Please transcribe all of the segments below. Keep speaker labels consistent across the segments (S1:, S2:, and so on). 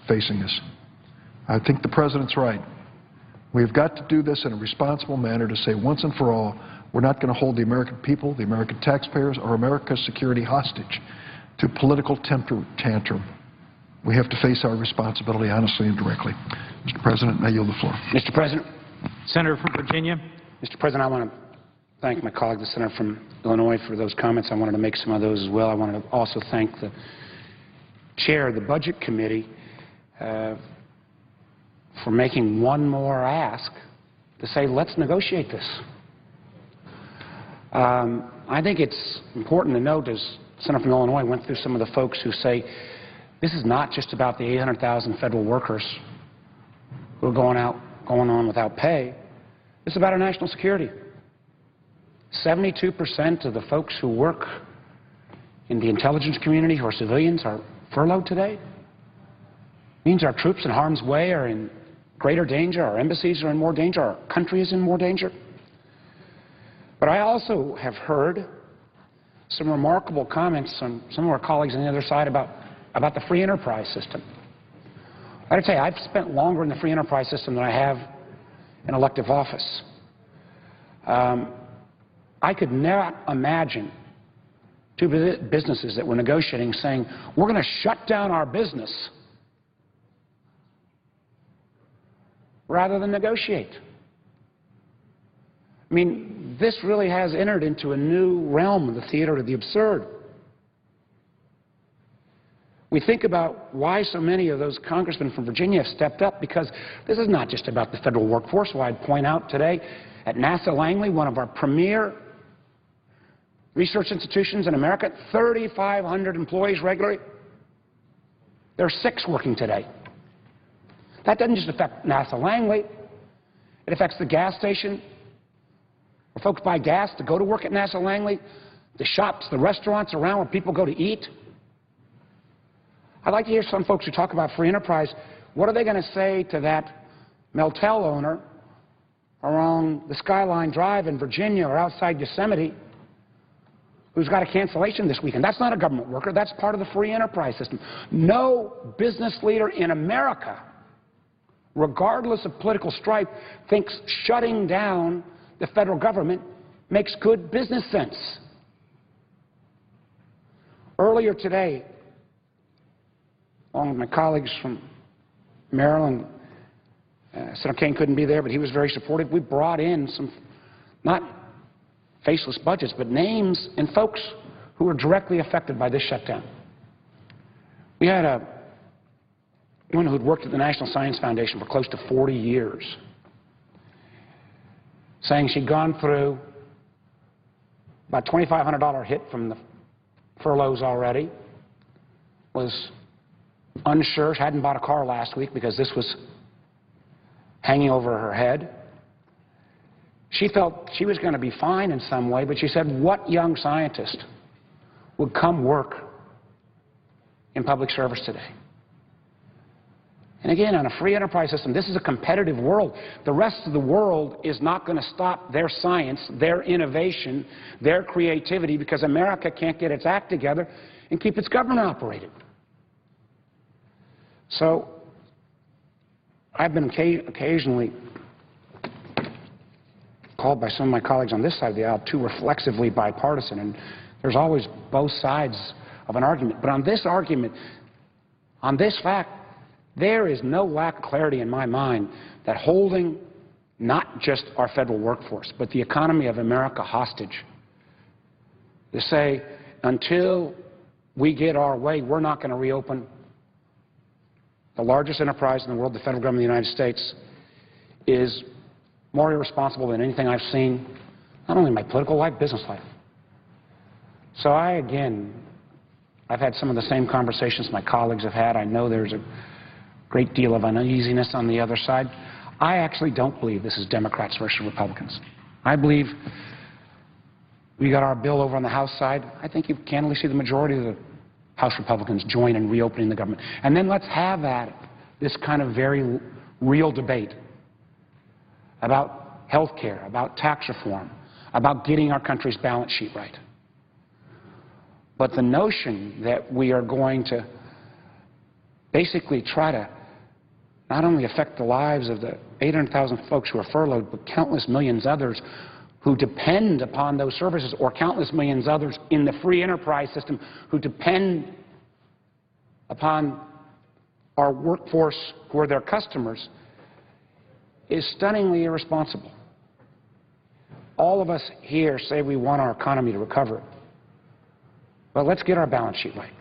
S1: facing us. I think the President's right. We've got to do this in a responsible manner to say once and for all, we're not going to hold the American people, the American taxpayers, or America's security hostage to political temper tantrum. We have to face our responsibility honestly and directly. Mr. President, I yield the floor.
S2: Mr. President.
S3: Senator from Virginia.
S2: Mr. President, I want to thank my colleague, the Senator from Illinois, for those comments. I wanted to make some of those as well. I wanted to also thank the Chair of the Budget Committee for making one more ask to say, let's negotiate this. I think it's important to note, as the Senator from Illinois went through some of the folks who say, this is not just about the 800,000 federal workers who are going on without pay. This is about our national security. 72% of the folks who work in the intelligence community who are civilians are furloughed today. It means our troops in harm's way are in greater danger, our embassies are in more danger, our country is in more danger. But I also have heard some remarkable comments from some of our colleagues on the other side about the free enterprise system. I got to tell you, I've spent longer in the free enterprise system than I have in elective office. I could not imagine two businesses that were negotiating saying, we're going to shut down our business rather than negotiate. I mean, this really has entered into a new realm of the theater of the absurd. We think about why so many of those congressmen from Virginia have stepped up, because this is not just about the federal workforce. Well, I'd point out today at NASA Langley, one of our premier research institutions in America, 3,500 employees regularly. There are 6 working today. That doesn't just affect NASA Langley. It affects the gas station where folks buy gas to go to work at NASA Langley, the shops, the restaurants around where people go to eat. I'd like to hear some folks who talk about free enterprise. What are they going to say to that motel owner along the Skyline Drive in Virginia or outside Yosemite who's got a cancellation this weekend? That's not a government worker. That's part of the free enterprise system. No business leader in America, regardless of political stripe, thinks shutting down the federal government makes good business sense. Earlier today, along with my colleagues from Maryland, Senator Kaine couldn't be there, but he was very supportive. We brought in some, not faceless budgets, but names and folks who were directly affected by this shutdown. We had a woman who'd worked at the National Science Foundation for close to 40 years, saying she'd gone through about $2,500 hit from the furloughs already, was unsure, she hadn't bought a car last week because this was hanging over her head. She felt she was going to be fine in some way, but she said, what young scientist would come work in public service today? And again, on a free enterprise system, this is a competitive world. The rest of the world is not going to stop their science, their innovation, their creativity, because America can't get its act together and keep its government operated. So I've been occasionally called by some of my colleagues on this side of the aisle too reflexively bipartisan, and there's always both sides of an argument. But on this argument, on this fact, there is no lack of clarity in my mind that holding not just our federal workforce, but the economy of America hostage, to say until we get our way, we're not going to reopen the largest enterprise in the world, the federal government of the United States, is more irresponsible than anything I've seen, not only in my political life, business life. So I've had some of the same conversations my colleagues have had. I know there's a great deal of uneasiness on the other side. I actually don't believe this is Democrats versus Republicans. I believe we got our bill over on the House side. I think you candidly see the majority of the House Republicans join in reopening the government. And then let's have this kind of very real debate about health care, about tax reform, about getting our country's balance sheet right. But the notion that we are going to basically try to not only affect the lives of the 800,000 folks who are furloughed, but countless millions others who depend upon those services, or countless millions others in the free enterprise system who depend upon our workforce who are their customers, is stunningly irresponsible. All of us here say we want our economy to recover. But let's get our balance sheet right.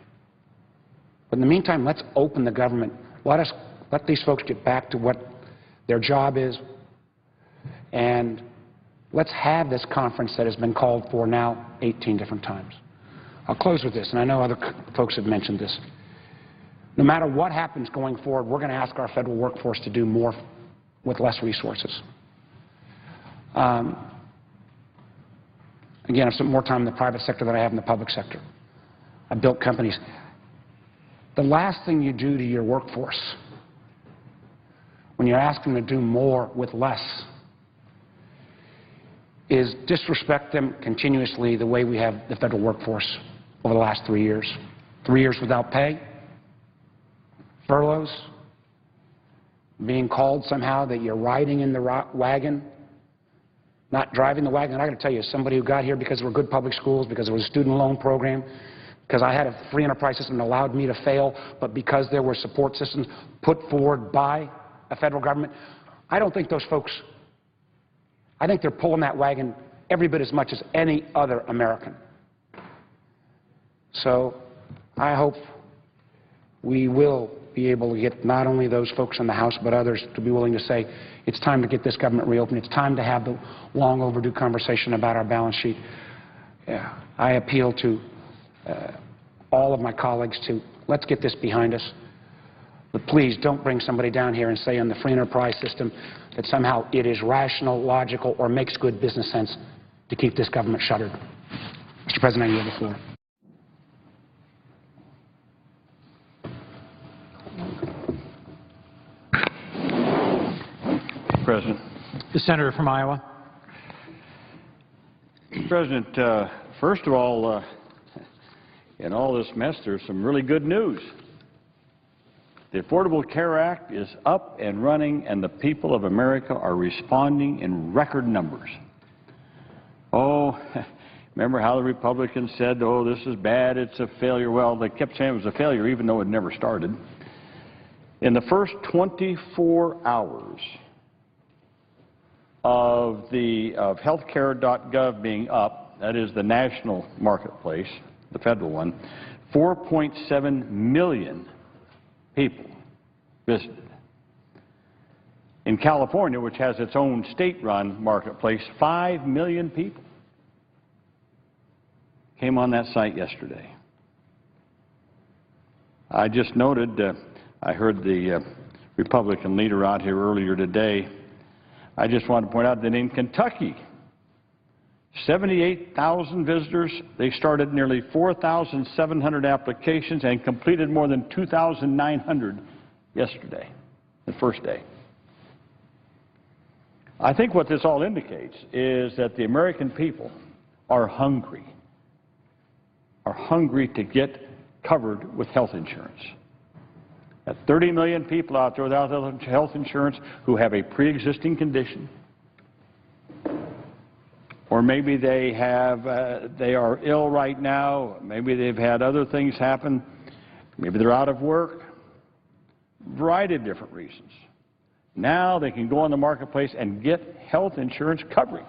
S2: But in the meantime, let's open the government. Let these folks get back to what their job is. And let's have this conference that has been called for now 18 different times. I'll close with this, and I know other folks have mentioned this. No matter what happens going forward, we're going to ask our federal workforce to do more with less resources. Again, I've spent more time in the private sector than I have in the public sector. I've built companies. The last thing you do to your workforce when you're asking them to do more with less is disrespect them continuously the way we have the federal workforce over the last 3 years. 3 years without pay, furloughs, being called somehow that you're riding in the wagon, not driving the wagon. I got to tell you, as somebody who got here because there were good public schools, because there was a student loan program, because I had a free enterprise system that allowed me to fail, but because there were support systems put forward by a federal government, I don't think those folks, I think they're pulling that wagon every bit as much as any other American. So I hope we will be able to get not only those folks in the House but others to be willing to say it's time to get this government reopened. It's time to have the long overdue conversation about our balance sheet. Yeah, I appeal to all of my colleagues to let's get this behind us. But please don't bring somebody down here and say on the free enterprise system that somehow it is rational, logical, or makes good business sense to keep this government shuttered. Mr. President, I yield the floor.
S4: President.
S3: The senator from Iowa.
S4: President, first of all, in all this mess, there's some really good news. The Affordable Care Act is up and running, and the people of America are responding in record numbers. Oh, remember how the Republicans said, oh, this is bad, it's a failure. Well, they kept saying it was a failure even though it never started. In the first 24 hours of healthcare.gov being up, that is the national marketplace, the federal one, 4.7 million people visited. In California, which has its own state-run marketplace, 5 million people came on that site yesterday. I just noted, I heard the Republican leader out here earlier today. I just want to point out that in Kentucky, 78,000 visitors. They started nearly 4,700 applications and completed more than 2,900 yesterday, the first day. I think what this all indicates is that the American people are hungry to get covered with health insurance. At 30 million people out there without health insurance who have a pre-existing condition, or maybe they are ill right now, maybe they've had other things happen, maybe they're out of work, a variety of different reasons. Now they can go on the marketplace and get health insurance coverage.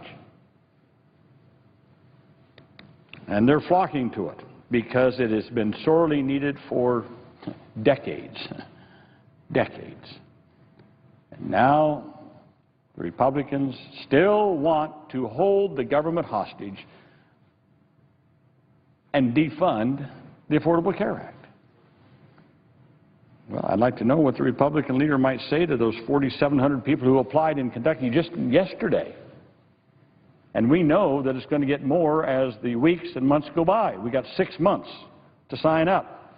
S4: And they're flocking to it because it has been sorely needed for decades. Decades. And now the Republicans still want to hold the government hostage and defund the Affordable Care Act. Well, I'd like to know what the Republican leader might say to those 4,700 people who applied in Kentucky just yesterday. And we know that it's going to get more as the weeks and months go by. We got 6 months to sign up.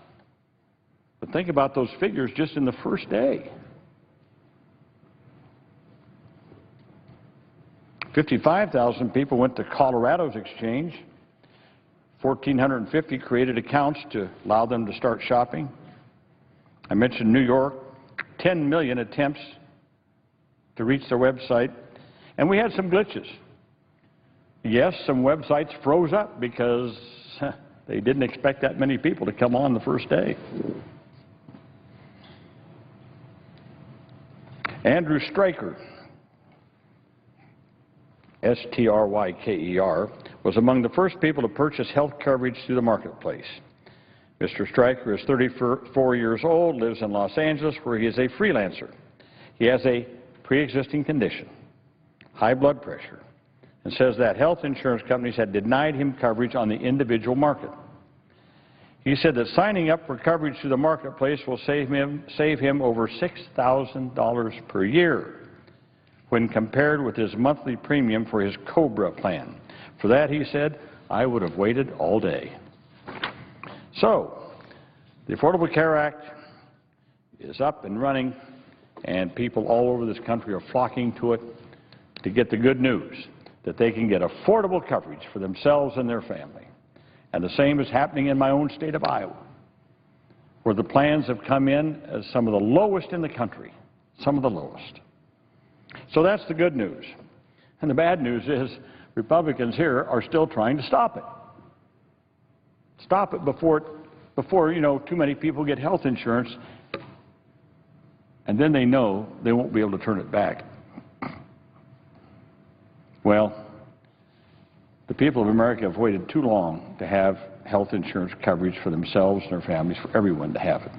S4: But think about those figures just in the first day. 55,000 people went to Colorado's exchange. 1,450 created accounts to allow them to start shopping. I mentioned New York, 10 million attempts to reach their website, and we had some glitches. Yes, some websites froze up because they didn't expect that many people to come on the first day. Andrew Stryker, S-T-R-Y-K-E-R, was among the first people to purchase health coverage through the marketplace. Mr. Stryker is 34 years old, lives in Los Angeles, where he is a freelancer. He has a pre-existing condition, high blood pressure, and says that health insurance companies had denied him coverage on the individual market. He said that signing up for coverage through the marketplace will save him over $6,000 per year when compared with his monthly premium for his COBRA plan. For that, he said, I would have waited all day. So, the Affordable Care Act is up and running, and people all over this country are flocking to it to get the good news that they can get affordable coverage for themselves and their family. And the same is happening in my own state of Iowa, where the plans have come in as some of the lowest in the country, some of the lowest. So that's the good news. And the bad news is Republicans here are still trying to stop it. Stop it before too many people get health insurance, and then they know they won't be able to turn it back. Well, the people of America have waited too long to have health insurance coverage for themselves and their families, for everyone to have it.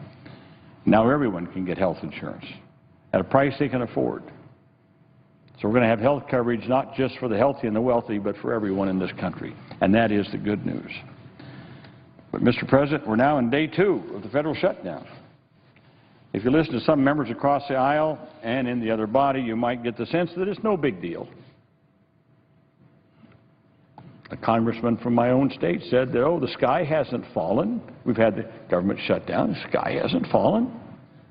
S4: Now everyone can get health insurance at a price they can afford. So we're going to have health coverage not just for the healthy and the wealthy, but for everyone in this country. And that is the good news. But, Mr. President, we're now in day 2 of the federal shutdown. If you listen to some members across the aisle and in the other body, you might get the sense that it's no big deal. A congressman from my own state said that, oh, the sky hasn't fallen. We've had the government shut down. The sky hasn't fallen.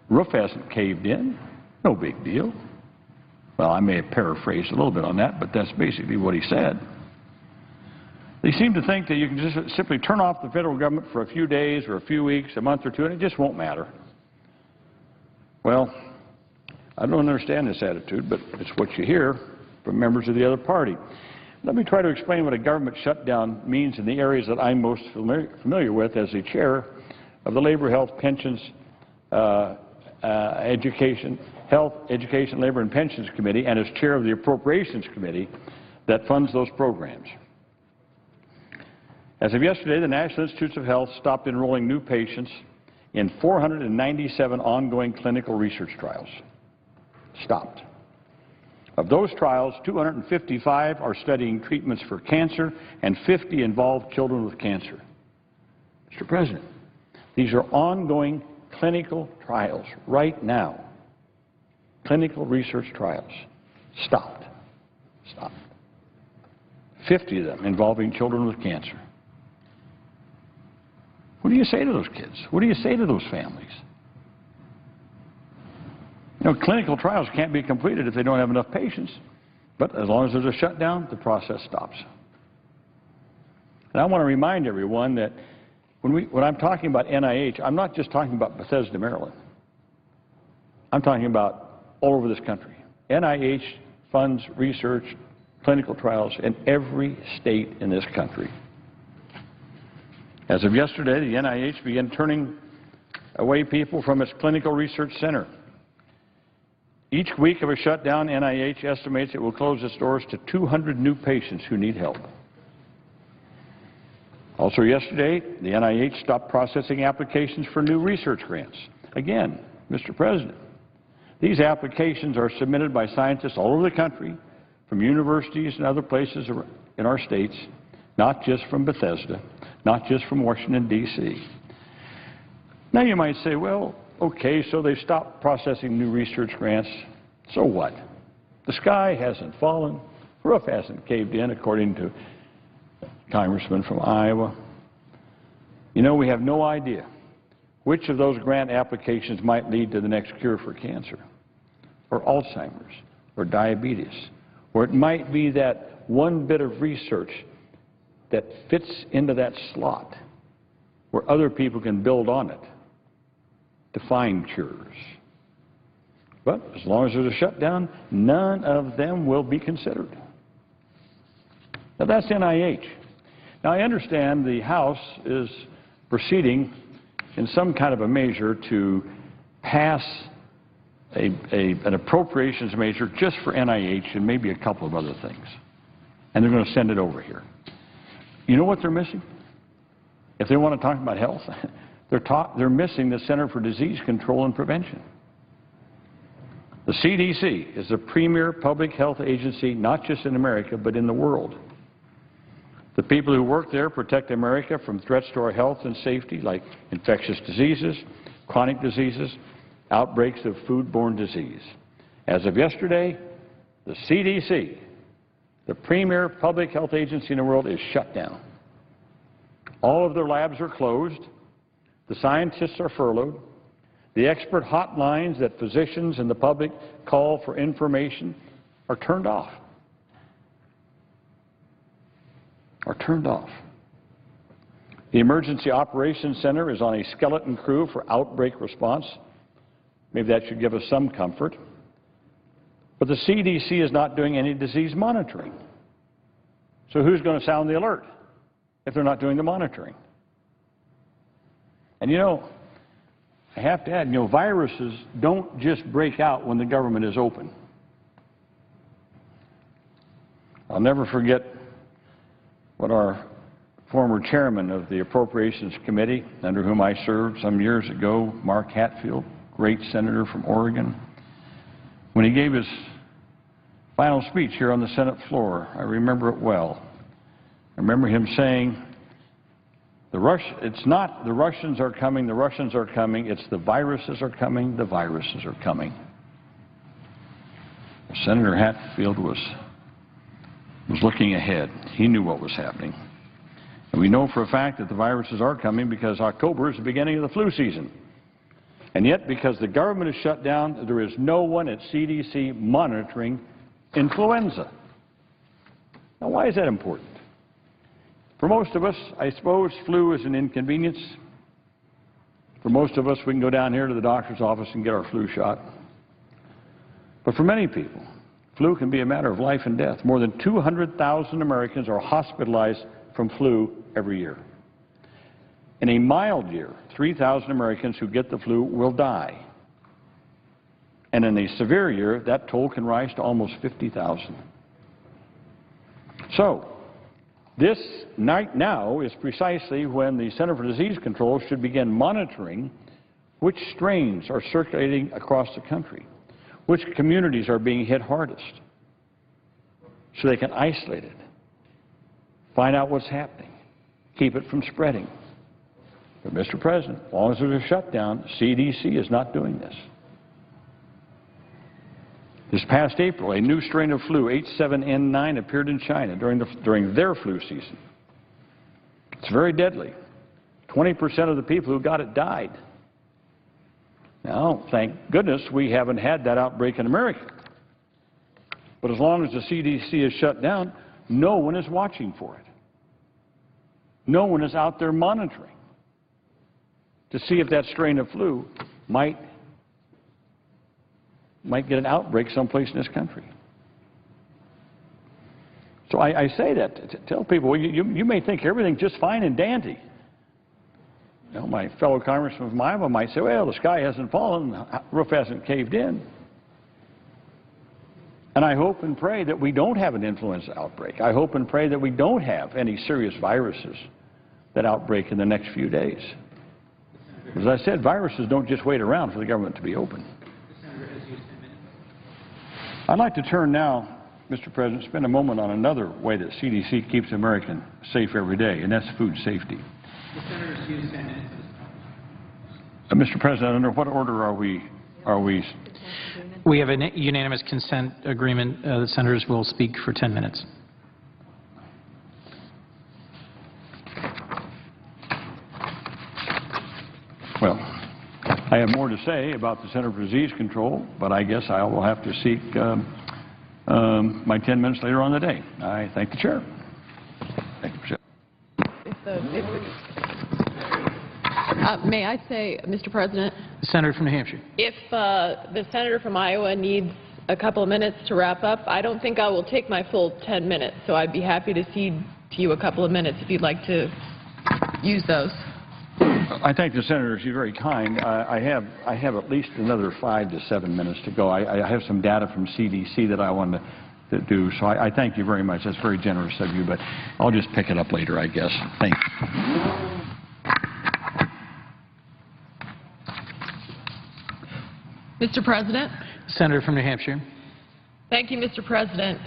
S4: Roof hasn't caved in. No big deal. Well, I may have paraphrased a little bit on that, but that's basically what he said. They seem to think that you can just simply turn off the federal government for a few days or a few weeks, a month or two, and it just won't matter. Well, I don't understand this attitude, but it's what you hear from members of the other party. Let me try to explain what a government shutdown means in the areas that I'm most familiar with as the chair of the Labor, Health, Pensions, Health, Education, Labor, and Pensions Committee, and as chair of the Appropriations Committee that funds those programs. As of yesterday, the National Institutes of Health stopped enrolling new patients in 497 ongoing clinical research trials. Stopped. Of those trials, 255 are studying treatments for cancer, and 50 involve children with cancer. Mr. President, these are ongoing clinical trials right now. Clinical research trials. Stopped. Stopped. 50 of them involving children with cancer. What do you say to those kids? What do you say to those families? You know, clinical trials can't be completed if they don't have enough patients. But as long as there's a shutdown, the process stops. And I want to remind everyone that when I'm talking about NIH, I'm not just talking about Bethesda, Maryland. I'm talking about all over this country. NIH funds research, clinical trials in every state in this country. As of yesterday, the NIH began turning away people from its clinical research center. Each week of a shutdown, NIH estimates it will close its doors to 200 new patients who need help. Also yesterday, the NIH stopped processing applications for new research grants. Again, Mr. President, these applications are submitted by scientists all over the country, from universities and other places in our states, not just from Bethesda, not just from Washington, D.C. Now you might say, well, okay, so they stopped processing new research grants. So what? The sky hasn't fallen. The roof hasn't caved in, according to Congressman from Iowa. You know, we have no idea which of those grant applications might lead to the next cure for cancer, or Alzheimer's, or diabetes, or it might be that one bit of research that fits into that slot where other people can build on it to find cures. But as long as there's a shutdown, none of them will be considered. Now, that's NIH. Now, I understand the House is proceeding in some kind of a measure to pass an appropriations measure just for NIH and maybe a couple of other things. And they're going to send it over here. You know what they're missing? If they want to talk about health, they're missing the Center for Disease Control and Prevention. The CDC is the premier public health agency, not just in America, but in the world. The people who work there protect America from threats to our health and safety like infectious diseases, chronic diseases, outbreaks of foodborne disease. As of yesterday, the CDC, the premier public health agency in the world, is shut down. All of their labs are closed. The scientists are furloughed. The expert hotlines that physicians and the public call for information are turned off. The Emergency Operations Center is on a skeleton crew for outbreak response. Maybe that should give us some comfort. But the CDC is not doing any disease monitoring. So who's going to sound the alert if they're not doing the monitoring? And you know, I have to add, you know, viruses don't just break out when the government is open. I'll never forget what our former chairman of the Appropriations Committee, under whom I served some years ago, Mark Hatfield, great senator from Oregon, when he gave his final speech here on the Senate floor. I remember it well. I remember him saying, it's not the Russians are coming, it's the viruses are coming, the viruses are coming. Senator Hatfield was looking ahead. He knew what was happening. And we know for a fact that the viruses are coming because October is the beginning of the flu season. And yet, because the government is shut down, there is no one at CDC monitoring influenza. Now, why is that important? For most of us, I suppose flu is an inconvenience. For most of us, we can go down here to the doctor's office and get our flu shot. But for many people, flu can be a matter of life and death. More than 200,000 Americans are hospitalized from flu every year. In a mild year, 3,000 Americans who get the flu will die. And in a severe year, that toll can rise to almost 50,000. So, this night now is precisely when the Center for Disease Control should begin monitoring which strains are circulating across the country, which communities are being hit hardest, so they can isolate it, find out what's happening, keep it from spreading. But, Mr. President, as long as there's a shutdown, CDC is not doing this. This past April, a new strain of flu, H7N9, appeared in China during their flu season. It's very deadly. 20% of the people who got it died. Now, thank goodness we haven't had that outbreak in America. But as long as the CDC is shut down, no one is watching for it. No one is out there monitoring to see if that strain of flu might get an outbreak someplace in this country. So I say that to tell people, well, you may think everything's just fine and dandy. You know, my fellow congressman from Iowa might say, well, the sky hasn't fallen, the roof hasn't caved in. And I hope and pray that we don't have an influenza outbreak. I hope and pray that we don't have any serious viruses that outbreak in the next few days. As I said, viruses don't just wait around for the government to be open. I'd like to turn now, Mr. President, spend a moment on another way that CDC keeps Americans safe every day, and that's food safety.
S3: The Senator's used 10 minutes.
S4: Mr. President, under what order are we?
S3: We have a unanimous consent agreement. The Senators will speak for 10 minutes.
S4: Well, I have more to say about the Center for Disease Control, but I guess I will have to seek my 10 minutes later on in the day. I thank the Chair. Thank you, Chair.
S5: May I say, Mr. President,
S3: The Senator from New Hampshire.
S5: if the senator from Iowa needs a couple of minutes to wrap up, I don't think I will take my full 10 minutes, so I'd be happy to cede to you a couple of minutes if you'd like to use those.
S4: I thank the senator. She's very kind. I have at least another 5 to 7 minutes to go. I have some data from CDC that I want to do, so I thank you very much. That's very generous of you, but I'll just pick it up later, I guess. Thank you.
S5: Mr. President.
S3: The Senator from New Hampshire.
S5: Thank you, Mr. President.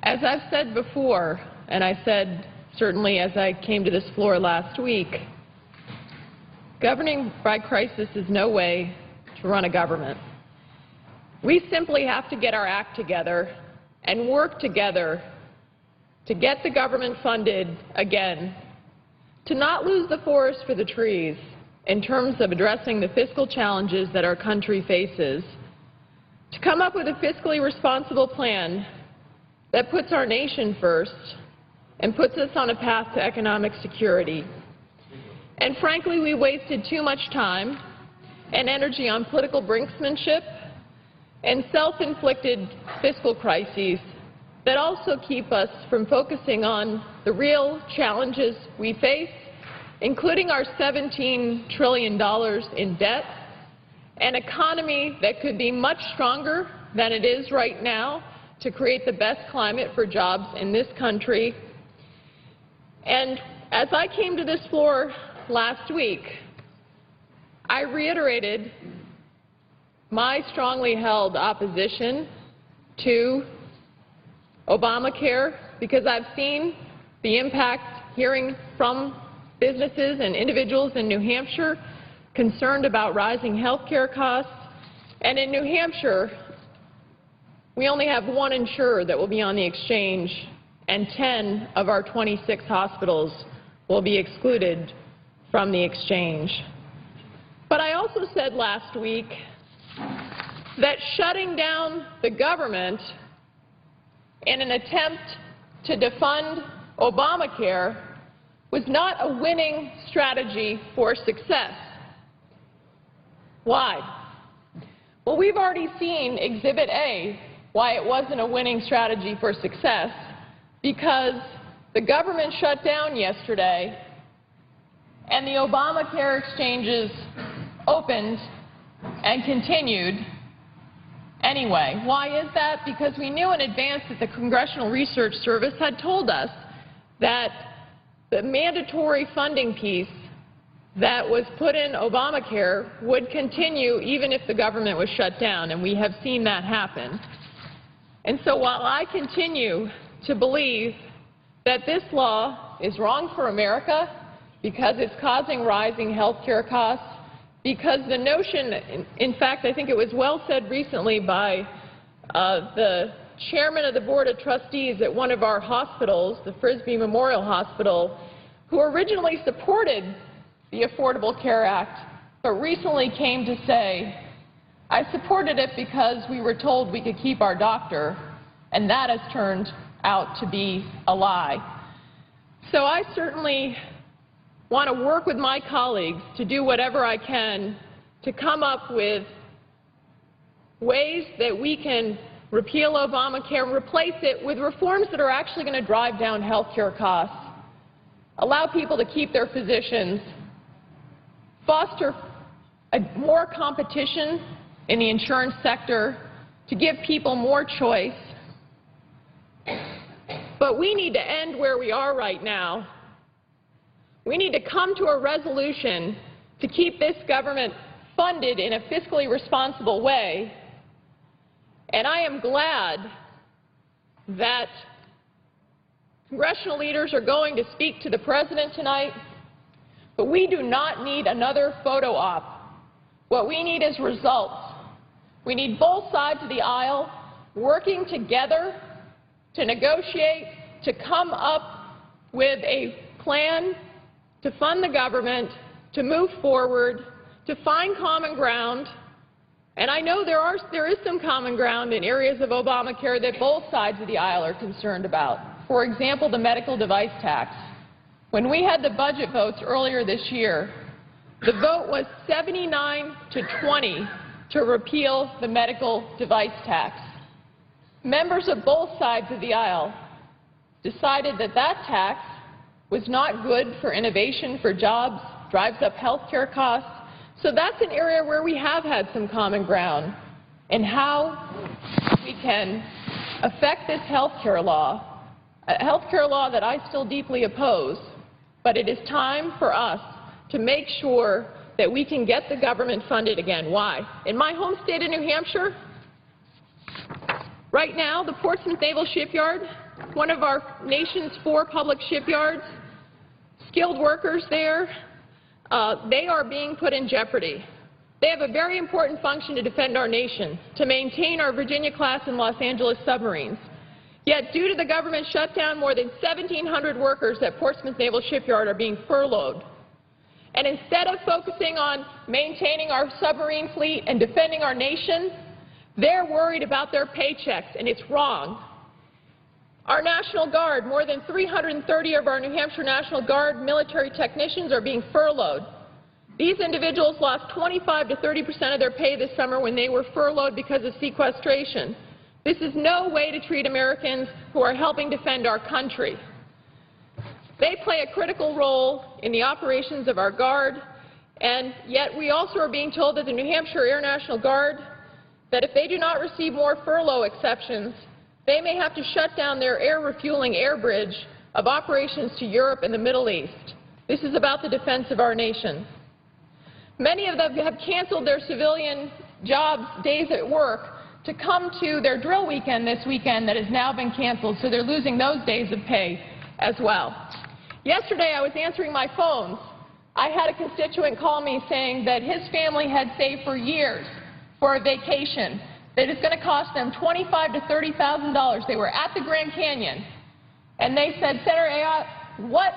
S5: As I've said before, and I said certainly as I came to this floor last week, governing by crisis is no way to run a government. We simply have to get our act together and work together to get the government funded again, to not lose the forest for the trees in terms of addressing the fiscal challenges that our country faces, to come up with a fiscally responsible plan that puts our nation first and puts us on a path to economic security. And frankly, we wasted too much time and energy on political brinksmanship and self-inflicted fiscal crises that also keep us from focusing on the real challenges we face, including our $17 trillion in debt, an economy that could be much stronger than it is right now to create the best climate for jobs in this country. And as I came to this floor last week, I reiterated my strongly held opposition to Obamacare because I've seen the impact hearing from businesses and individuals in New Hampshire concerned about rising health care costs. And in New Hampshire, we only have one insurer that will be on the exchange, and 10 of our 26 hospitals will be excluded from the exchange. But I also said last week that shutting down the government in an attempt to defund Obamacare was not a winning strategy for success. Why? Well, we've already seen Exhibit A why it wasn't a winning strategy for success, because the government shut down yesterday and the Obamacare exchanges opened and continued anyway. Why is that? Because we knew in advance that the Congressional Research Service had told us that the mandatory funding piece that was put in Obamacare would continue even if the government was shut down, and we have seen that happen. And so while I continue to believe that this law is wrong for America because it's causing rising health care costs, because the notion, in fact, I think it was well said recently by the chairman of the Board of Trustees at one of our hospitals, the Frisbee Memorial Hospital, who originally supported the Affordable Care Act, but recently came to say, I supported it because we were told we could keep our doctor, and that has turned out to be a lie. So I certainly want to work with my colleagues to do whatever I can to come up with ways that we can repeal Obamacare and replace it with reforms that are actually going to drive down health care costs, allow people to keep their physicians, foster more competition in the insurance sector, to give people more choice. But we need to end where we are right now. We need to come to a resolution to keep this government funded in a fiscally responsible way. And I am glad that congressional leaders are going to speak to the President tonight, but we do not need another photo op. What we need is results. We need both sides of the aisle working together to negotiate, to come up with a plan to fund the government, to move forward, to find common ground. And I know there is some common ground in areas of Obamacare that both sides of the aisle are concerned about. For example, the medical device tax. When we had the budget votes earlier this year, the vote was 79-20 to repeal the medical device tax. Members of both sides of the aisle decided that that tax was not good for innovation, for jobs, drives up health care costs. So that's an area where we have had some common ground in how we can affect this health care law, a health care law that I still deeply oppose. But it is time for us to make sure that we can get the government funded again. Why? In my home state of New Hampshire, right now, the Portsmouth Naval Shipyard, one of our nation's 4 public shipyards, skilled workers there, they are being put in jeopardy. They have a very important function to defend our nation, to maintain our Virginia-class and Los Angeles submarines. Yet, due to the government shutdown, more than 1,700 workers at Portsmouth Naval Shipyard are being furloughed. And instead of focusing on maintaining our submarine fleet and defending our nation, they're worried about their paychecks, and it's wrong. Our National Guard, more than 330 of our New Hampshire National Guard military technicians are being furloughed. These individuals lost 25 to 30% of their pay this summer when they were furloughed because of sequestration. This is no way to treat Americans who are helping defend our country. They play a critical role in the operations of our Guard, and yet we also are being told that the New Hampshire Air National Guard, that if they do not receive more furlough exceptions, they may have to shut down their air refueling air bridge of operations to Europe and the Middle East. This is about the defense of our nation. Many of them have canceled their civilian jobs, days at work, to come to their drill weekend this weekend that has now been canceled, so they're losing those days of pay as well. Yesterday, I was answering my phones. I had a constituent call me saying that his family had saved for years for a vacation that is going to cost them $25,000 to $30,000. They were at the Grand Canyon, and they said, Senator Ayotte, what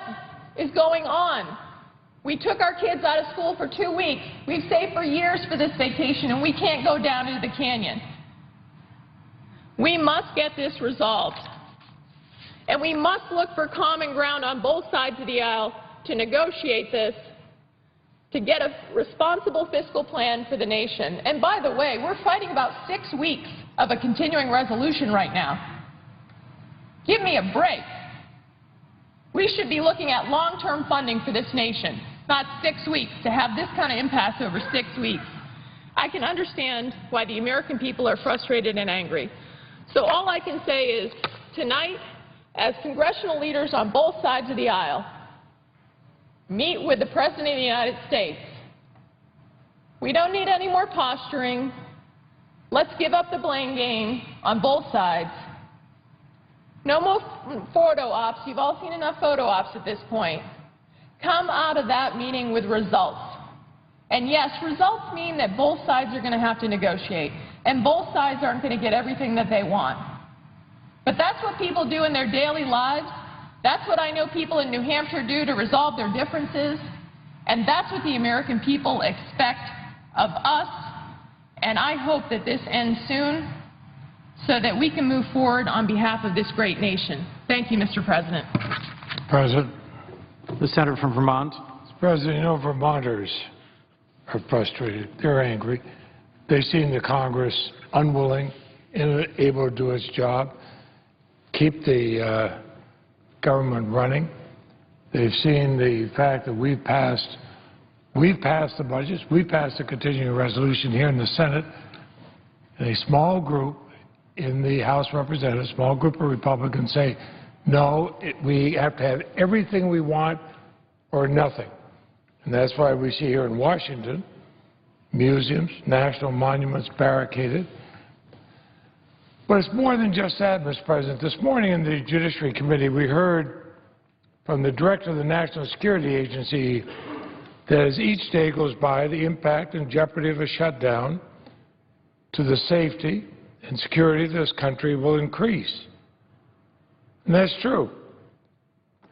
S5: is going on? We took our kids out of school for 2 weeks. We've saved for years for this vacation, and we can't go down into the canyon. We must get this resolved, and we must look for common ground on both sides of the aisle to negotiate this, to get a responsible fiscal plan for the nation. And by the way, we're fighting about 6 weeks of a continuing resolution right now. Give me a break. We should be looking at long-term funding for this nation, not 6 weeks, to have this kind of impasse over 6 weeks. I can understand why the American people are frustrated and angry. So all I can say is, tonight, as congressional leaders on both sides of the aisle meet with the President of the United States, we don't need any more posturing. Let's give up the blame game on both sides. No more photo ops. You've all seen enough photo ops at this point. Come out of that meeting with results. And yes, results mean that both sides are going to have to negotiate, and both sides aren't going to get everything that they want. But that's what people do in their daily lives. That's what I know people in New Hampshire do to resolve their differences, and that's what the American people expect of us, and I hope that this ends soon so that we can move forward on behalf of this great nation. Thank you, Mr. President.
S6: President.
S3: The senator from Vermont.
S6: Mr. President, you know Vermonters are frustrated. They're angry. They've seen the Congress unwilling, unable to do its job, keep the government running. They've seen the fact that we've passed the budgets, we've passed a continuing resolution here in the Senate, and a small group in the House of Representatives, a small group of Republicans say, no, we have to have everything we want or nothing. And that's why we see here in Washington museums, national monuments barricaded. But it's more than just that, Mr. President. This morning in the Judiciary Committee, we heard from the Director of the National Security Agency that as each day goes by, the impact and jeopardy of a shutdown to the safety and security of this country will increase. And that's true.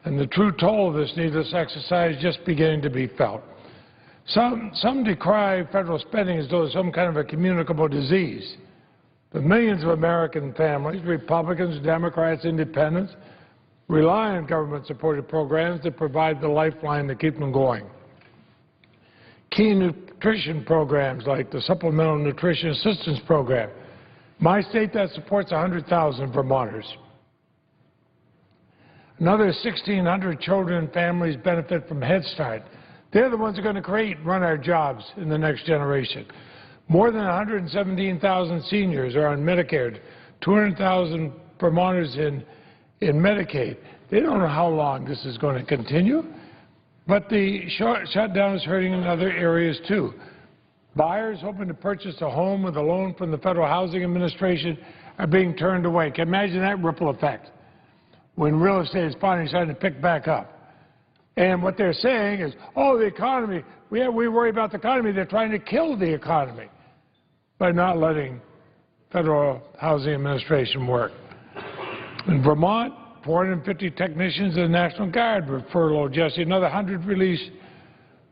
S6: And the true toll of this needless exercise is just beginning to be felt. Some decry federal spending as though it's some kind of a communicable disease. But millions of American families, Republicans, Democrats, Independents, rely on government-supported programs that provide the lifeline to keep them going. Key nutrition programs like the Supplemental Nutrition Assistance Program. My state that supports 100,000 Vermonters. Another 1,600 children and families benefit from Head Start. They're the ones who are going to create and run our jobs in the next generation. More than 117,000 seniors are on Medicare, 200,000 Vermonters in Medicaid. They don't know how long this is going to continue, but the shutdown is hurting in other areas too. Buyers hoping to purchase a home with a loan from the Federal Housing Administration are being turned away. Can you imagine that ripple effect when real estate is finally starting to pick back up? And what they're saying is, oh, the economy, we worry about the economy. They're trying to kill the economy by not letting Federal Housing Administration work. In Vermont, 450 technicians of the National Guard were furloughed yesterday, another 100 released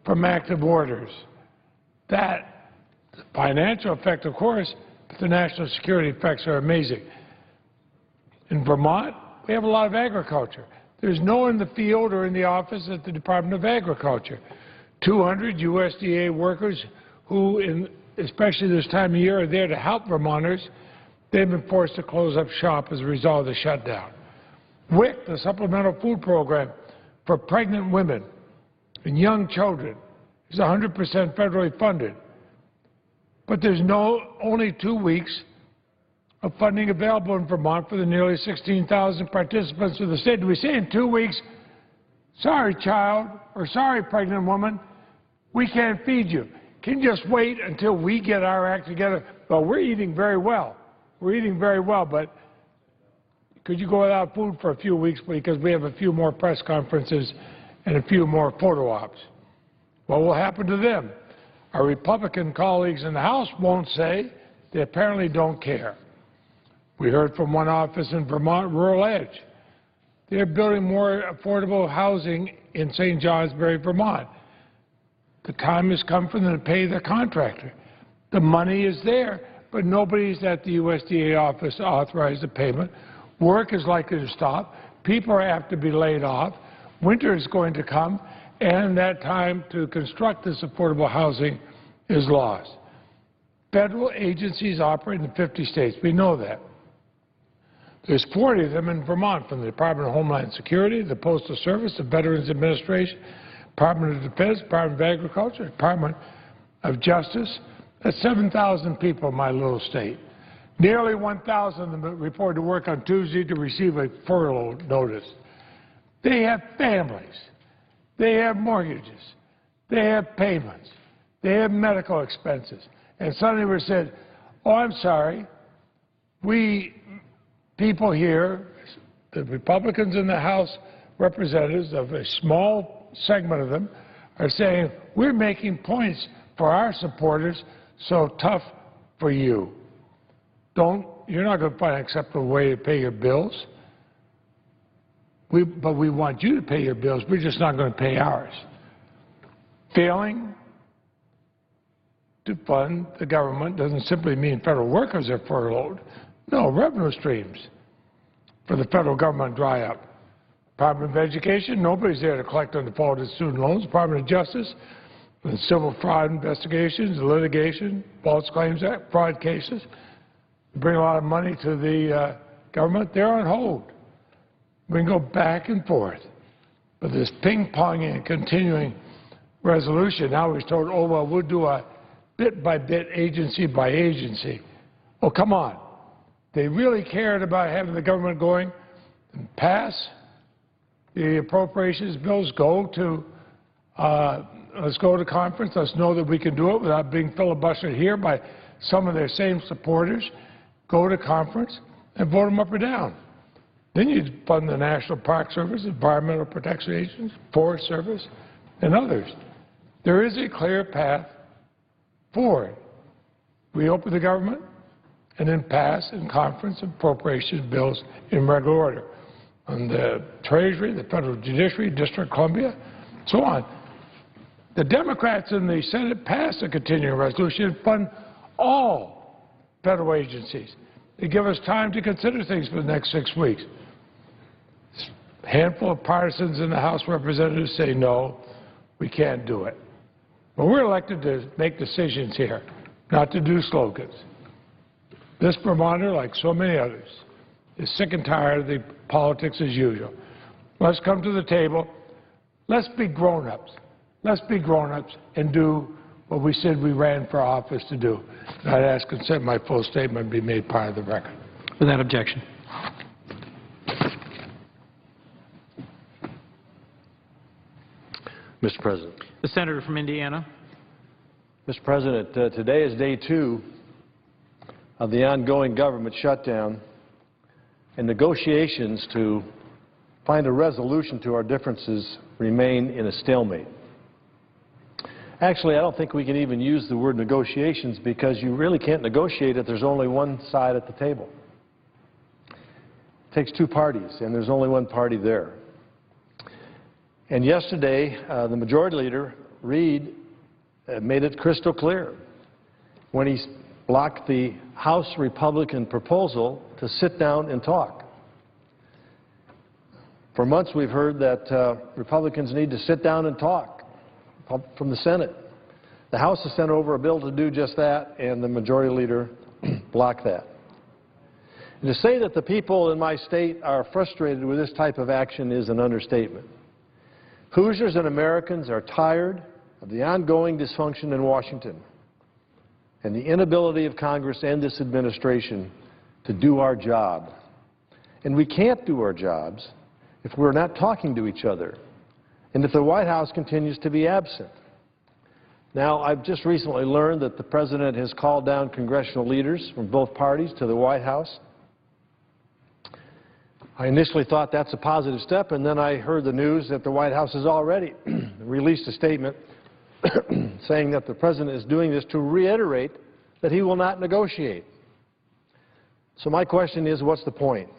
S6: from active orders. That, the financial effect, of course, but the national security effects are amazing. In Vermont, we have a lot of agriculture. There's no one in the field or in the office at the Department of Agriculture. 200 USDA workers who, especially this time of year, are there to help Vermonters. They've been forced to close up shop as a result of the shutdown. WIC, the Supplemental Food Program for pregnant women and young children, is 100% federally funded. But there's only 2 weeks of funding available in Vermont for the nearly 16,000 participants of the state. Do we say in 2 weeks, sorry child, or sorry pregnant woman, we can't feed you. Can you just wait until we get our act together? Well, we're eating very well. We're eating very well, but could you go without food for a few weeks because we have a few more press conferences and a few more photo ops? What will happen to them? Our Republican colleagues in the House won't say. They apparently don't care. We heard from one office in Vermont, Rural Edge. They're building more affordable housing in St. Johnsbury, Vermont. The time has come for them to pay their contractor. The money is there, but nobody's at the USDA office to authorize the payment. Work is likely to stop. People have to be laid off. Winter is going to come, and that time to construct this affordable housing is lost. Federal agencies operate in 50 states. We know that. There's 40 of them in Vermont, from the Department of Homeland Security, the Postal Service, the Veterans Administration, Department of Defense, Department of Agriculture, Department of Justice. That's 7,000 people in my little state. Nearly 1,000 of them reported to work on Tuesday to receive a furlough notice. They have families. They have mortgages. They have payments. They have medical expenses. And suddenly we said, oh, I'm sorry, people here, the Republicans in the House representatives of a small segment of them, are saying, we're making points for our supporters, so tough for you. You're not going to find an acceptable way to pay your bills. But we want you to pay your bills. We're just not going to pay ours. Failing to fund the government doesn't simply mean federal workers are furloughed. No, revenue streams for the federal government dry up. Department of Education, nobody's there to collect on defaulted student loans. Department of Justice, the civil fraud investigations, litigation, False Claims Act, fraud cases, bring a lot of money to the government. They're on hold. We can go back and forth. But this ping-ponging and continuing resolution, now we're told, oh, well, we'll do a bit-by-bit, agency-by-agency. Oh, come on. They really cared about having the government going and pass the appropriations bills, let's go to conference. Let's know that we can do it without being filibustered here by some of their same supporters. Go to conference and vote them up or down. Then you fund the National Park Service, Environmental Protection Agency, Forest Service, and others. There is a clear path forward. We open the government and then pass in conference appropriations bills in regular order on the Treasury, the Federal Judiciary, District of Columbia, so on. The Democrats in the Senate passed a continuing resolution and fund all federal agencies. They give us time to consider things for the next 6 weeks. handful of partisans in the House of Representatives say, no, we can't do it. But we're elected to make decisions here, not to do slogans. This Vermonter, like so many others, is sick and tired of the politics as usual. Let's come to the table. Let's be grown-ups. Let's be grown-ups and do what we said we ran for office to do. And I'd ask consent my full statement be made part of the record.
S3: Without objection.
S7: Mr. President.
S3: The senator from Indiana.
S7: Mr. President, today is day 2 of the ongoing government shutdown and negotiations to find a resolution to our differences remain in a stalemate. Actually, I don't think we can even use the word negotiations because you really can't negotiate if there's only one side at the table. It takes 2 parties, and there's only one party there. And yesterday, the Majority Leader, Reid, made it crystal clear when he blocked the House Republican proposal to sit down and talk. For months we've heard that Republicans need to sit down and talk from the Senate. The House has sent over a bill to do just that, and the Majority Leader blocked that. And to say that the people in my state are frustrated with this type of action is an understatement. Hoosiers and Americans are tired of the ongoing dysfunction in Washington and the inability of Congress and this administration to do our job. And we can't do our jobs if we're not talking to each other and if the White House continues to be absent. Now, I've just recently learned that the President has called down congressional leaders from both parties to the White House. I initially thought that's a positive step, and then I heard the news that the White House has already released a statement saying that the President is doing this to reiterate that he will not negotiate. So my question is, what's the point?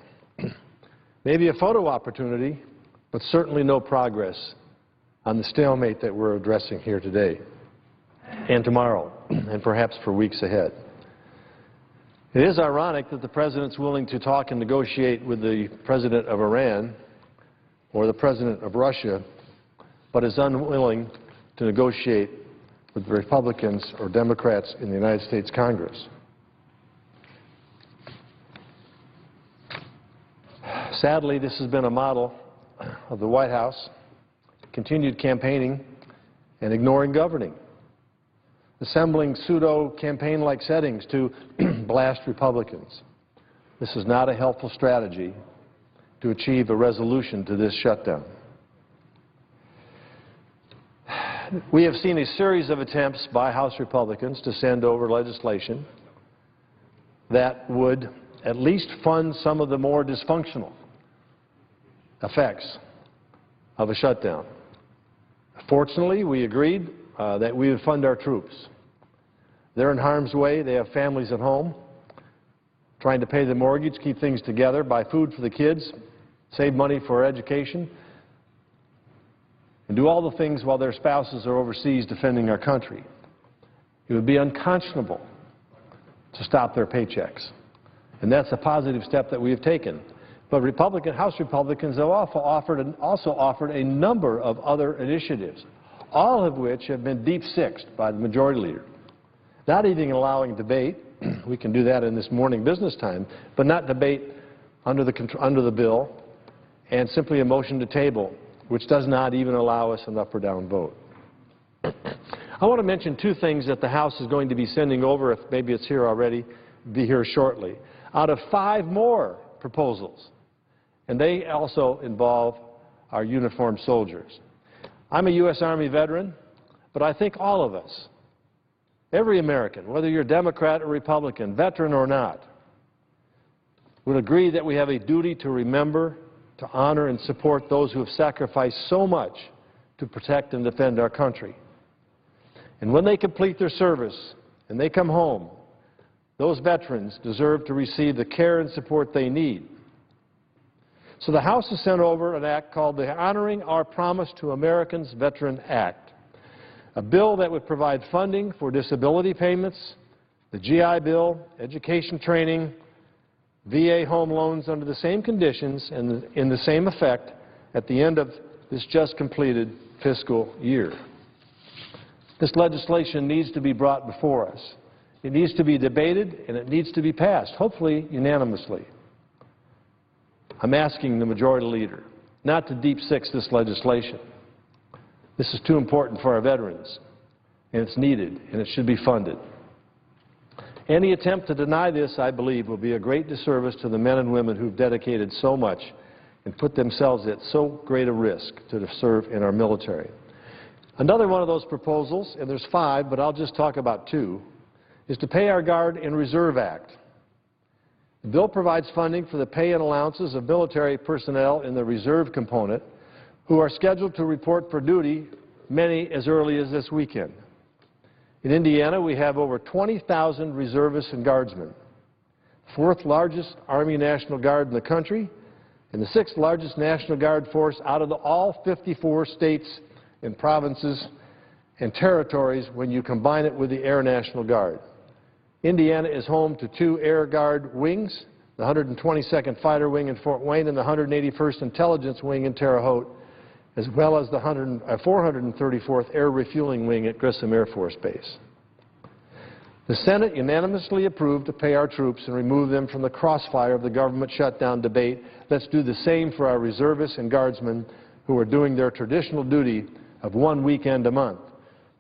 S7: Maybe a photo opportunity, but certainly no progress on the stalemate that we're addressing here today and tomorrow and perhaps for weeks ahead. It is ironic that the President's willing to talk and negotiate with the President of Iran or the President of Russia, but is unwilling to negotiate with Republicans or Democrats in the United States Congress. Sadly, this has been a model of the White House, continued campaigning and ignoring governing, assembling pseudo-campaign-like settings to blast Republicans. This is not a helpful strategy to achieve a resolution to this shutdown. We have seen a series of attempts by House Republicans to send over legislation that would at least fund some of the more dysfunctional effects of a shutdown. Fortunately, we agreed that we would fund our troops. They're in harm's way. They have families at home, trying to pay the mortgage, keep things together, buy food for the kids, save money for education, and do all the things while their spouses are overseas defending our country. It would be unconscionable to stop their paychecks. And that's a positive step that we have taken. But House Republicans have also offered a number of other initiatives, all of which have been deep-sixed by the Majority Leader. Not even allowing debate, we can do that in this morning business time, but not debate under the bill, and simply a motion to table, which does not even allow us an up or down vote. I want to mention 2 things that the House is going to be sending over, if maybe it's here already, be here shortly, out of 5 more proposals. And they also involve our uniformed soldiers. I'm a U.S. Army veteran, but I think all of us, every American, whether you're Democrat or Republican, veteran or not, would agree that we have a duty to remember, to honor, and support those who have sacrificed so much to protect and defend our country. And when they complete their service and they come home, those veterans deserve to receive the care and support they need. So the House has sent over an act called the Honoring Our Promise to Americans Veteran Act, a bill that would provide funding for disability payments, the GI Bill, education training, VA home loans under the same conditions and in the same effect at the end of this just completed fiscal year. This legislation needs to be brought before us. It needs to be debated, and it needs to be passed, hopefully unanimously. I'm asking the Majority Leader not to deep six this legislation. This is too important for our veterans, and it's needed, and it should be funded. Any attempt to deny this, I believe, will be a great disservice to the men and women who've dedicated so much and put themselves at so great a risk to serve in our military. Another one of those proposals, and there's 5, but I'll just talk about 2, is to Pay Our Guard and Reserve Act. The bill provides funding for the pay and allowances of military personnel in the reserve component who are scheduled to report for duty, many as early as this weekend. In Indiana, we have over 20,000 reservists and guardsmen, 4th largest Army National Guard in the country, and the 6th largest National Guard force out of all 54 states and provinces and territories when you combine it with the Air National Guard. Indiana is home to 2 Air Guard wings, the 122nd Fighter Wing in Fort Wayne and the 181st Intelligence Wing in Terre Haute, as well as the 434th Air Refueling Wing at Grissom Air Force Base. The Senate unanimously approved to pay our troops and remove them from the crossfire of the government shutdown debate. Let's do the same for our reservists and guardsmen who are doing their traditional duty of 1 weekend a month.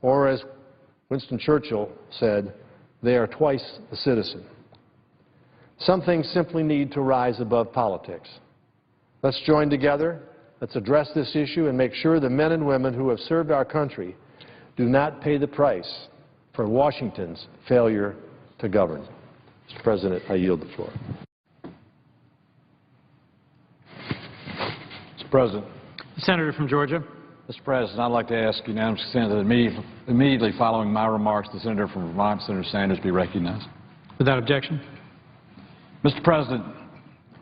S7: Or as Winston Churchill said, they are twice a citizen. Some things simply need to rise above politics. Let's join together. Let's address this issue and make sure the men and women who have served our country do not pay the price for Washington's failure to govern. Mr. President, I yield the floor.
S8: Mr. President.
S3: The Senator from Georgia.
S8: Mr. President, I'd like to ask unanimous consent that immediately following my remarks, the Senator from Vermont, Senator Sanders, be recognized.
S3: Without objection.
S8: Mr. President,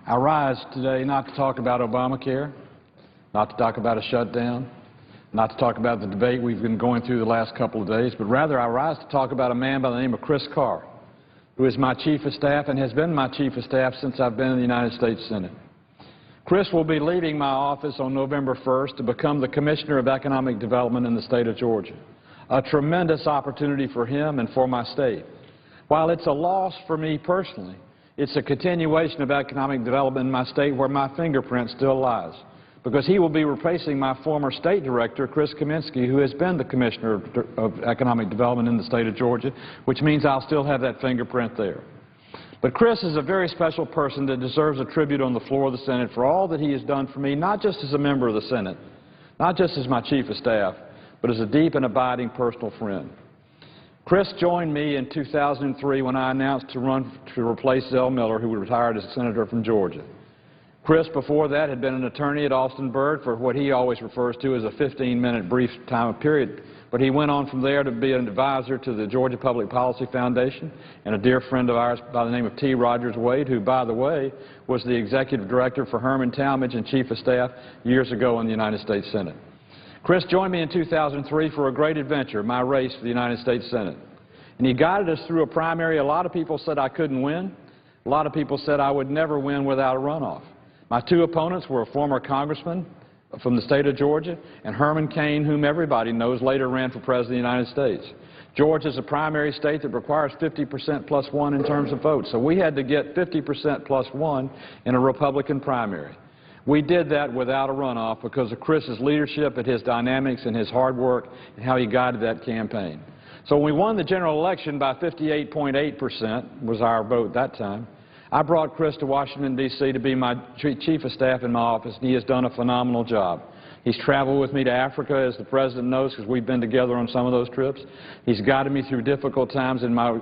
S8: I rise today not to talk about Obamacare, not to talk about a shutdown, not to talk about the debate we've been going through the last couple of days, but rather I rise to talk about a man by the name of Chris Carr, who is my Chief of Staff and has been my Chief of Staff since I've been in the United States Senate. Chris will be leaving my office on November 1st to become the Commissioner of Economic Development in the state of Georgia, a tremendous opportunity for him and for my state. While it's a loss for me personally, it's a continuation of economic development in my state where my fingerprint still lies, because he will be replacing my former state director, Chris Kaminsky, who has been the Commissioner of Economic Development in the state of Georgia, which means I'll still have that fingerprint there. But Chris is a very special person that deserves a tribute on the floor of the Senate for all that he has done for me, not just as a member of the Senate, not just as my Chief of Staff, but as a deep and abiding personal friend. Chris joined me in 2003 when I announced to run to replace Zell Miller, who retired as a senator from Georgia. Chris, before that, had been an attorney at Austin Byrd for what he always refers to as a 15-minute brief time period. But he went on from there to be an advisor to the Georgia Public Policy Foundation and a dear friend of ours by the name of T. Rogers Wade, who, by the way, was the executive director for Herman Talmadge and chief of staff years ago in the United States Senate. Chris joined me in 2003 for a great adventure, my race for the United States Senate. And he guided us through a primary a lot of people said I couldn't win. A lot of people said I would never win without a runoff. My 2 opponents were a former congressman from the state of Georgia and Herman Cain, whom everybody knows later ran for President of the United States. Georgia is a primary state that requires 50% plus 1 in terms of votes. So we had to get 50% plus 1 in a Republican primary. We did that without a runoff because of Chris's leadership and his dynamics and his hard work and how he guided that campaign. So when we won the general election by 58.8% was our vote that time, I brought Chris to Washington, D.C. to be my Chief of Staff in my office, and he has done a phenomenal job. He's traveled with me to Africa, as the President knows, because we've been together on some of those trips. He's guided me through difficult times in my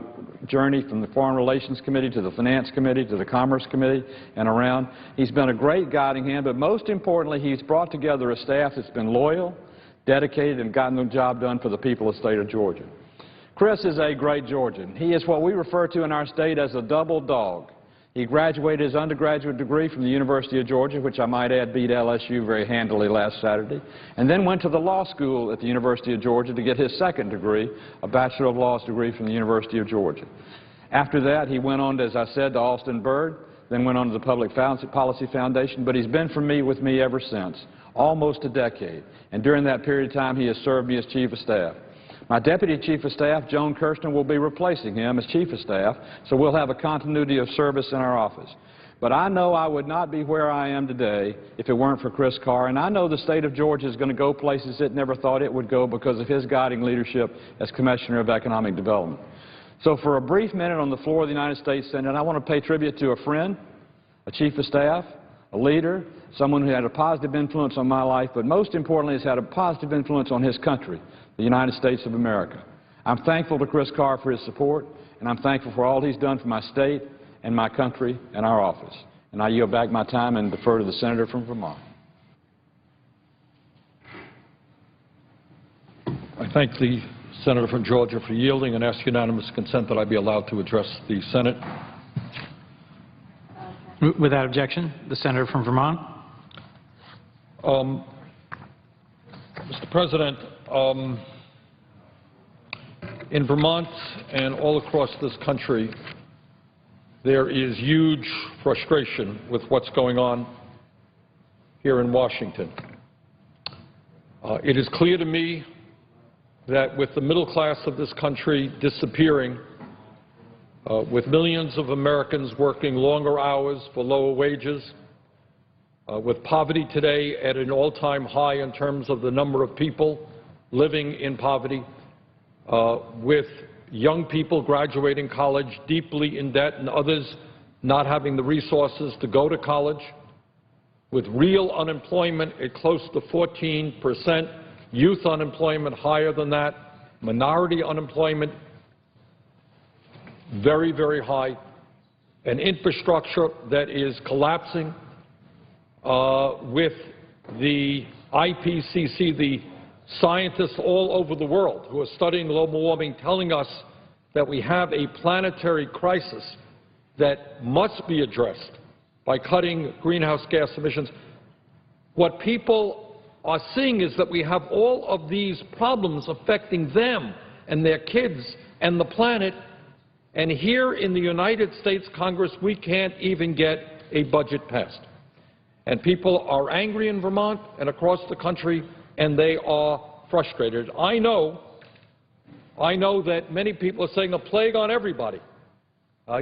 S8: journey from the Foreign Relations Committee to the Finance Committee to the Commerce Committee and around. He's been a great guiding hand, but most importantly, he's brought together a staff that's been loyal, dedicated, and gotten the job done for the people of the state of Georgia. Chris is a great Georgian. He is what we refer to in our state as a double dog. He graduated his undergraduate degree from the University of Georgia, which I might add beat LSU very handily last Saturday, and then went to the law school at the University of Georgia to get his second degree, a Bachelor of Laws degree from the University of Georgia. After that, he went on, as I said, to Austin Byrd, then went on to the Public Policy Foundation, but he's been with me ever since, almost a decade. And during that period of time, he has served me as Chief of Staff. My Deputy Chief of Staff, Joan Kirsten, will be replacing him as Chief of Staff, so we'll have a continuity of service in our office. But I know I would not be where I am today if it weren't for Chris Carr, and I know the state of Georgia is going to go places it never thought it would go because of his guiding leadership as Commissioner of Economic Development. So for a brief minute on the floor of the United States Senate, I want to pay tribute to a friend, a Chief of Staff, a leader, someone who had a positive influence on my life, but most importantly has had a positive influence on his country, the United States of America. I'm thankful to Chris Carr for his support, and I'm thankful for all he's done for my state and my country and our office. And I yield back my time and defer to the senator from Vermont.
S9: I thank the senator from Georgia for yielding and ask unanimous consent that I be allowed to address the Senate.
S3: Without objection, the senator from Vermont.
S9: Mr. President, in Vermont and all across this country, there is huge frustration with what's going on here in Washington. It is clear to me that with the middle class of this country disappearing, with millions of Americans working longer hours for lower wages, with poverty today at an all-time high in terms of the number of people living in poverty, with young people graduating college deeply in debt and others not having the resources to go to college, with real unemployment at close to 14%, youth unemployment higher than that, minority unemployment very, very high, an infrastructure that is collapsing, with the IPCC, the scientists all over the world who are studying global warming telling us that we have a planetary crisis that must be addressed by cutting greenhouse gas emissions. What people are seeing is that we have all of these problems affecting them and their kids and the planet, and here in the United States Congress we can't even get a budget passed. And people are angry in Vermont and across the country, and they are frustrated. I know that many people are saying a plague on everybody.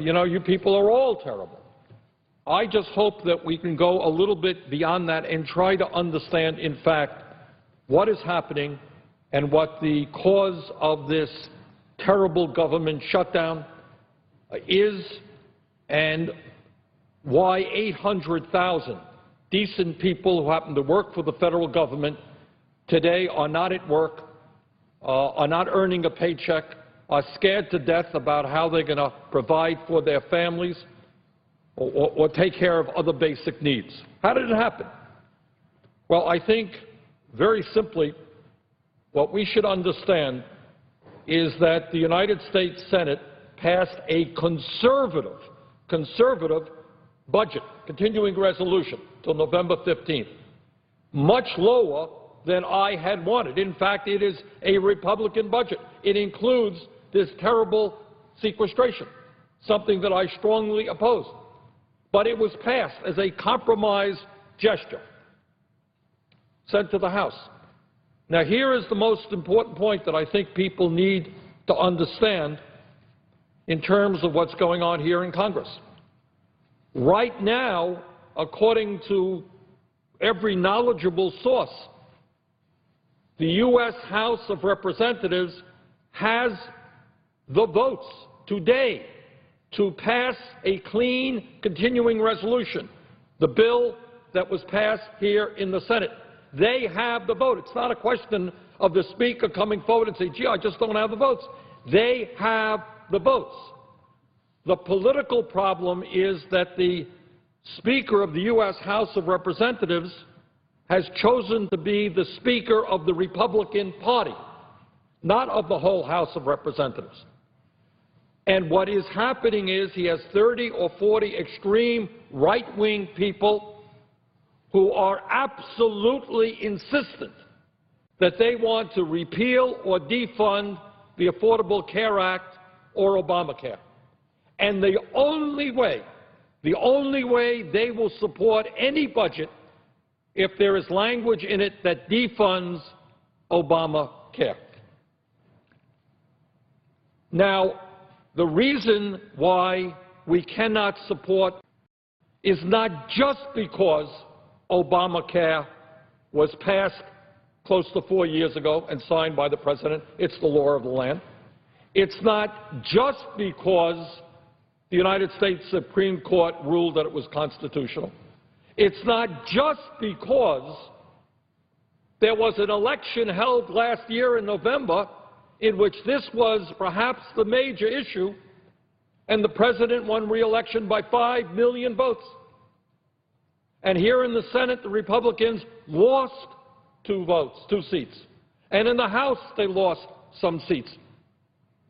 S9: You know, you people are all terrible. I just hope that we can go a little bit beyond that and try to understand, in fact, what is happening and what the cause of this terrible government shutdown is, and why 800,000 decent people who happen to work for the federal government today are not at work, are not earning a paycheck, are scared to death about how they're going to provide for their families or take care of other basic needs. How did it happen? Well, I think very simply what we should understand is that the United States Senate passed a conservative budget, continuing resolution, till November 15th, much lower than I had wanted. In fact, it is a Republican budget. It includes this terrible sequestration, something that I strongly oppose. But it was passed as a compromise gesture, sent to the House. Now, here is the most important point that I think people need to understand in terms of what's going on here in Congress. Right now, according to every knowledgeable source, the U.S. House of Representatives has the votes today to pass a clean continuing resolution, the bill that was passed here in the Senate. They have the vote. It's not a question of the Speaker coming forward and saying, gee, I just don't have the votes. They have the votes. The political problem is that the Speaker of the U.S. House of Representatives has chosen to be the Speaker of the Republican Party, not of the whole House of Representatives. And what is happening is he has 30 or 40 extreme right-wing people who are absolutely insistent that they want to repeal or defund the Affordable Care Act or Obamacare. And the only way they will support any budget if there is language in it that defunds Obamacare. Now, the reason why we cannot support is not just because Obamacare was passed close to 4 years ago and signed by the President. It's the law of the land. It's not just because the United States Supreme Court ruled that it was constitutional. It's not just because there was an election held last year in November in which this was perhaps the major issue, and the President won re-election by 5 million votes. And here in the Senate, the Republicans lost 2 seats. And in the House, they lost some seats.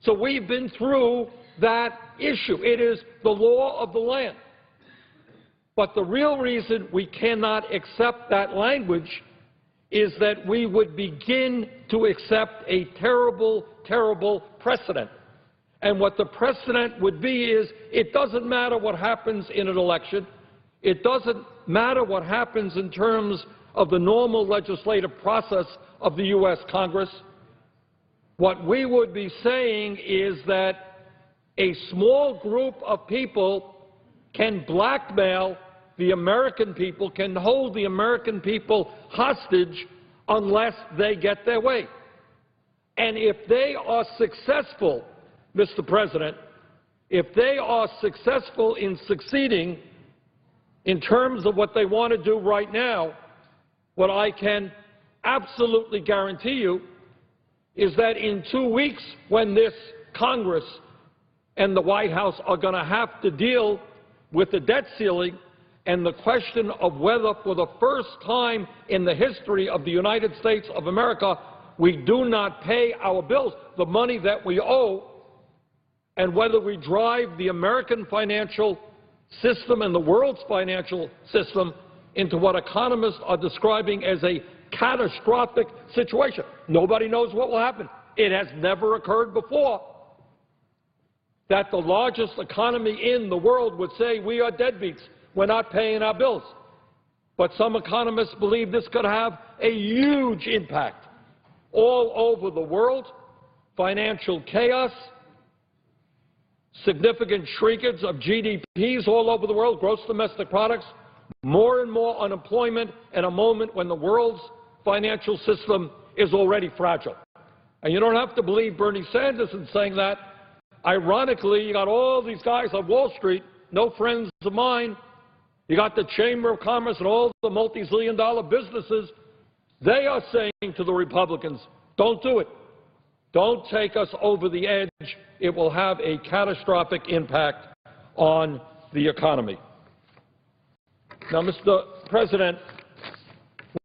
S9: So we've been through that issue. It is the law of the land. But the real reason we cannot accept that language is that we would begin to accept a terrible, terrible precedent. And what the precedent would be is it doesn't matter what happens in an election. It doesn't matter what happens in terms of the normal legislative process of the U.S. Congress. What we would be saying is that a small group of people can blackmail the American people, can hold the American people hostage unless they get their way. And if they are successful, Mr. President, if they are successful in succeeding in terms of what they want to do right now, what I can absolutely guarantee you is that in 2 weeks, when this Congress and the White House are going to have to deal with the debt ceiling and the question of whether, for the first time in the history of the United States of America, we do not pay our bills, the money that we owe, and whether we drive the American financial system and the world's financial system into what economists are describing as a catastrophic situation. Nobody knows what will happen. It has never occurred before that the largest economy in the world would say we are deadbeats, we're not paying our bills. But some economists believe this could have a huge impact all over the world, financial chaos, significant shrinkage of GDPs all over the world, gross domestic products, more and more unemployment at a moment when the world's financial system is already fragile. And you don't have to believe Bernie Sanders in saying that. Ironically, you got all these guys on Wall Street, no friends of mine. You got the Chamber of Commerce and all the multi-zillion-dollar businesses. They are saying to the Republicans, don't do it. Don't take us over the edge. It will have a catastrophic impact on the economy. Now, Mr. President,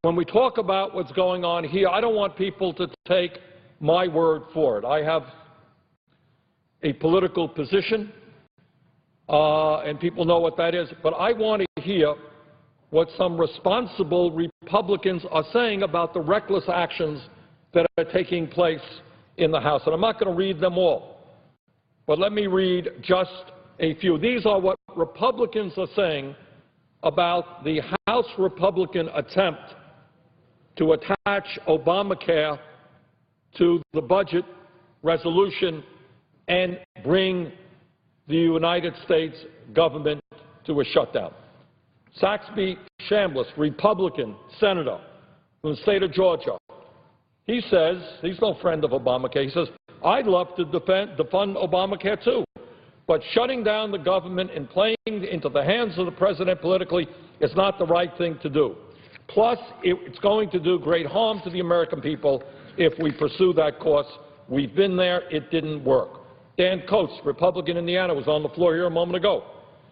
S9: when we talk about what's going on here, I don't want people to take my word for it. I have a political position, and people know what that is, but I want to hear what some responsible Republicans are saying about the reckless actions that are taking place in the House. And I'm not going to read them all, but let me read just a few. These are what Republicans are saying about the House Republican attempt to attach Obamacare to the budget resolution and bring the United States government to a shutdown. Saxby Chambliss, Republican senator from the state of Georgia, he says, he's no friend of Obamacare, he says, I'd love to defund Obamacare too, but shutting down the government and playing into the hands of the president politically is not the right thing to do. Plus, it's going to do great harm to the American people if we pursue that course. We've been there. It didn't work. Dan Coates, Republican Indiana, was on the floor here a moment ago.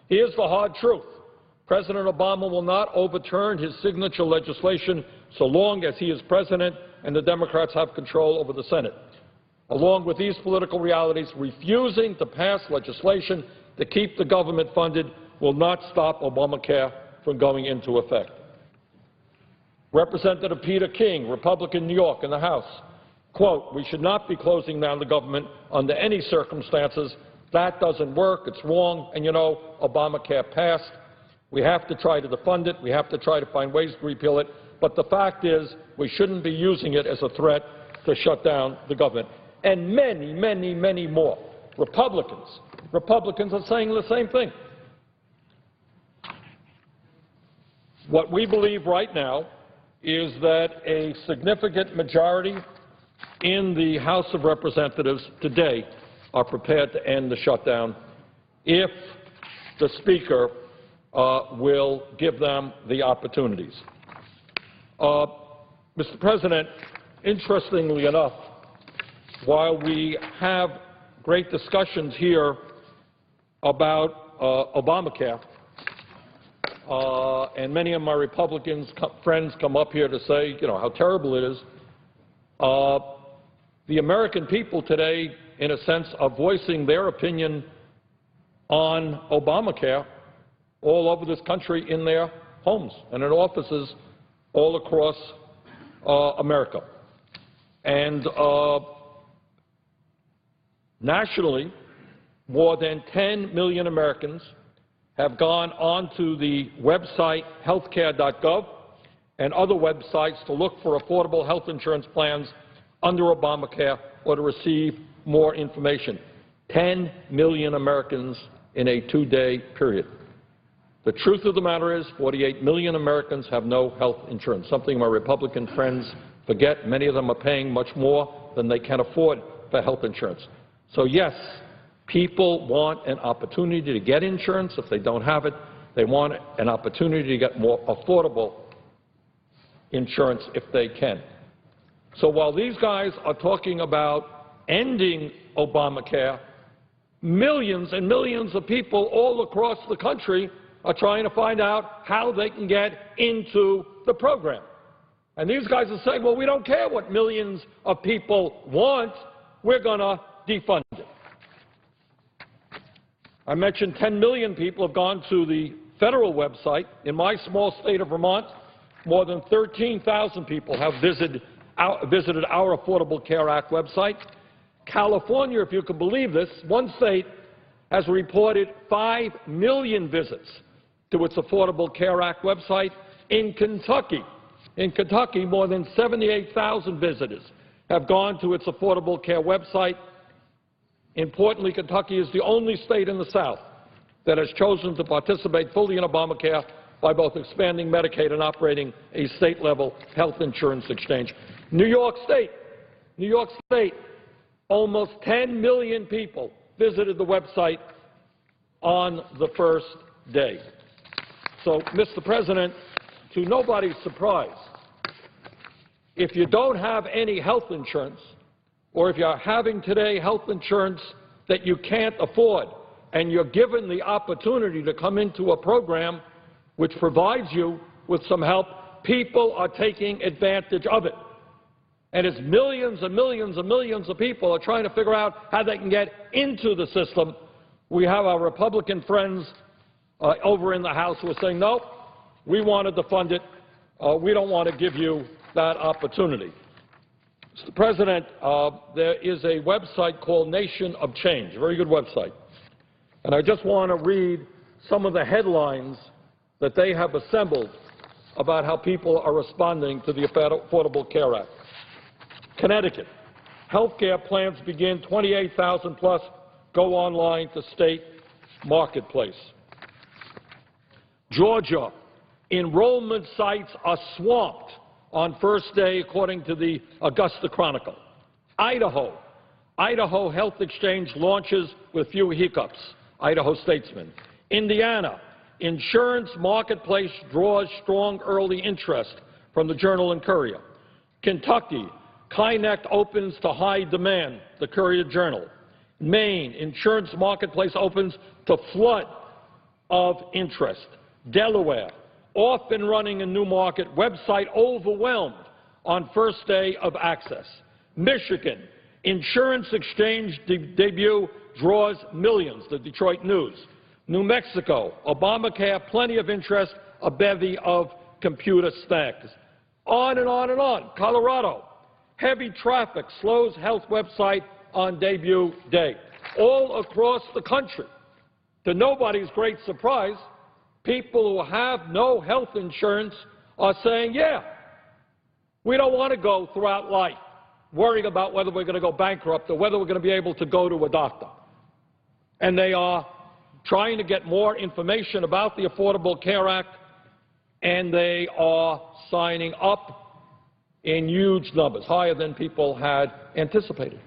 S9: Here's the hard truth. President Obama will not overturn his signature legislation so long as he is president and the Democrats have control over the Senate. Along with these political realities, refusing to pass legislation to keep the government funded will not stop Obamacare from going into effect. Representative Peter King, Republican, New York, in the House, quote, we should not be closing down the government under any circumstances. That doesn't work. It's wrong. And, you know, Obamacare passed. We have to try to defund it. We have to try to find ways to repeal it. But the fact is we shouldn't be using it as a threat to shut down the government. And many, many, many more Republicans are saying the same thing. What we believe right now is that a significant majority in the House of Representatives today are prepared to end the shutdown if the Speaker will give them the opportunities. Mr. President, interestingly enough, while we have great discussions here about Obamacare, and many of my Republican friends come up here to say, you know, how terrible it is, the American people today, in a sense, are voicing their opinion on Obamacare all over this country in their homes and in offices all across America. And nationally, more than 10 million Americans have gone onto the website healthcare.gov and other websites to look for affordable health insurance plans under Obamacare or to receive more information. 10 million Americans in a two-day period. The truth of the matter is 48 million Americans have no health insurance, something my Republican friends forget. Many of them are paying much more than they can afford for health insurance. So yes, people want an opportunity to get insurance if they don't have it. They want an opportunity to get more affordable insurance if they can. So while these guys are talking about ending Obamacare, millions and millions of people all across the country are trying to find out how they can get into the program. And these guys are saying, well, we don't care what millions of people want. We're going to defund it. I mentioned 10 million people have gone to the federal website. In my small state of Vermont, more than 13,000 people have visited our Affordable Care Act website. California, if you can believe this, one state has reported 5 million visits to its Affordable Care Act website. In Kentucky, more than 78,000 visitors have gone to its Affordable Care website. Importantly, Kentucky is the only state in the South that has chosen to participate fully in Obamacare by both expanding Medicaid and operating a state-level health insurance exchange. New York State, almost 10 million people visited the website on the first day. So, Mr. President, to nobody's surprise, if you don't have any health insurance, or if you're having today health insurance that you can't afford, and you're given the opportunity to come into a program which provides you with some help, people are taking advantage of it. And as millions and millions and millions of people are trying to figure out how they can get into the system, we have our Republican friends over in the House who are saying, no, we want to defund it. We don't want to give you that opportunity. Mr. President, there is a website called Nation of Change, a very good website. And I just want to read some of the headlines that they have assembled about how people are responding to the Affordable Care Act. Connecticut, health care plans begin 28,000 plus, go online to state marketplace. Georgia, enrollment sites are swamped on first day, according to the Augusta Chronicle. Idaho Health Exchange launches with few hiccups. Idaho Statesman. Indiana, insurance marketplace draws strong early interest from the Journal and Courier. Kentucky, Kynect opens to high demand, the Courier Journal. Maine, insurance marketplace opens to flood of interest. Delaware, off and running a new market, website overwhelmed on first day of access. Michigan, insurance exchange debut draws millions, the Detroit News. New Mexico, Obamacare, plenty of interest, a bevy of computer stacks. On and on and on. Colorado, heavy traffic slows health website on debut day. All across the country, to nobody's great surprise, people who have no health insurance are saying, yeah, we don't want to go throughout life worrying about whether we're going to go bankrupt or whether we're going to be able to go to a doctor. And they are trying to get more information about the Affordable Care Act, and they are signing up in huge numbers, higher than people had anticipated.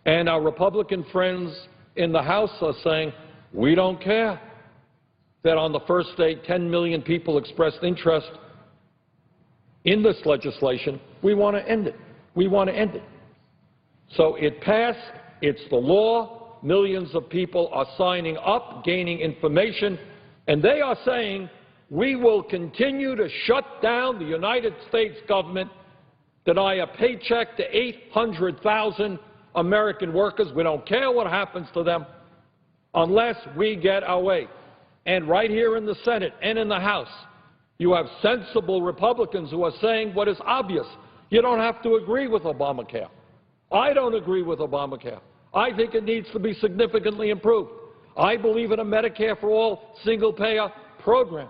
S9: And our Republican friends in the House are saying, we don't care that on the first day 10 million people expressed interest in this legislation. We want to end it. We want to end it. So it passed. It's the law. Millions of people are signing up, gaining information, and they are saying we will continue to shut down the United States government, deny a paycheck to 800,000 American workers. We don't care what happens to them unless we get our way. And right here in the Senate and in the House, you have sensible Republicans who are saying what is obvious. You don't have to agree with Obamacare. I don't agree with Obamacare. I think it needs to be significantly improved. I believe in a Medicare for all single-payer program.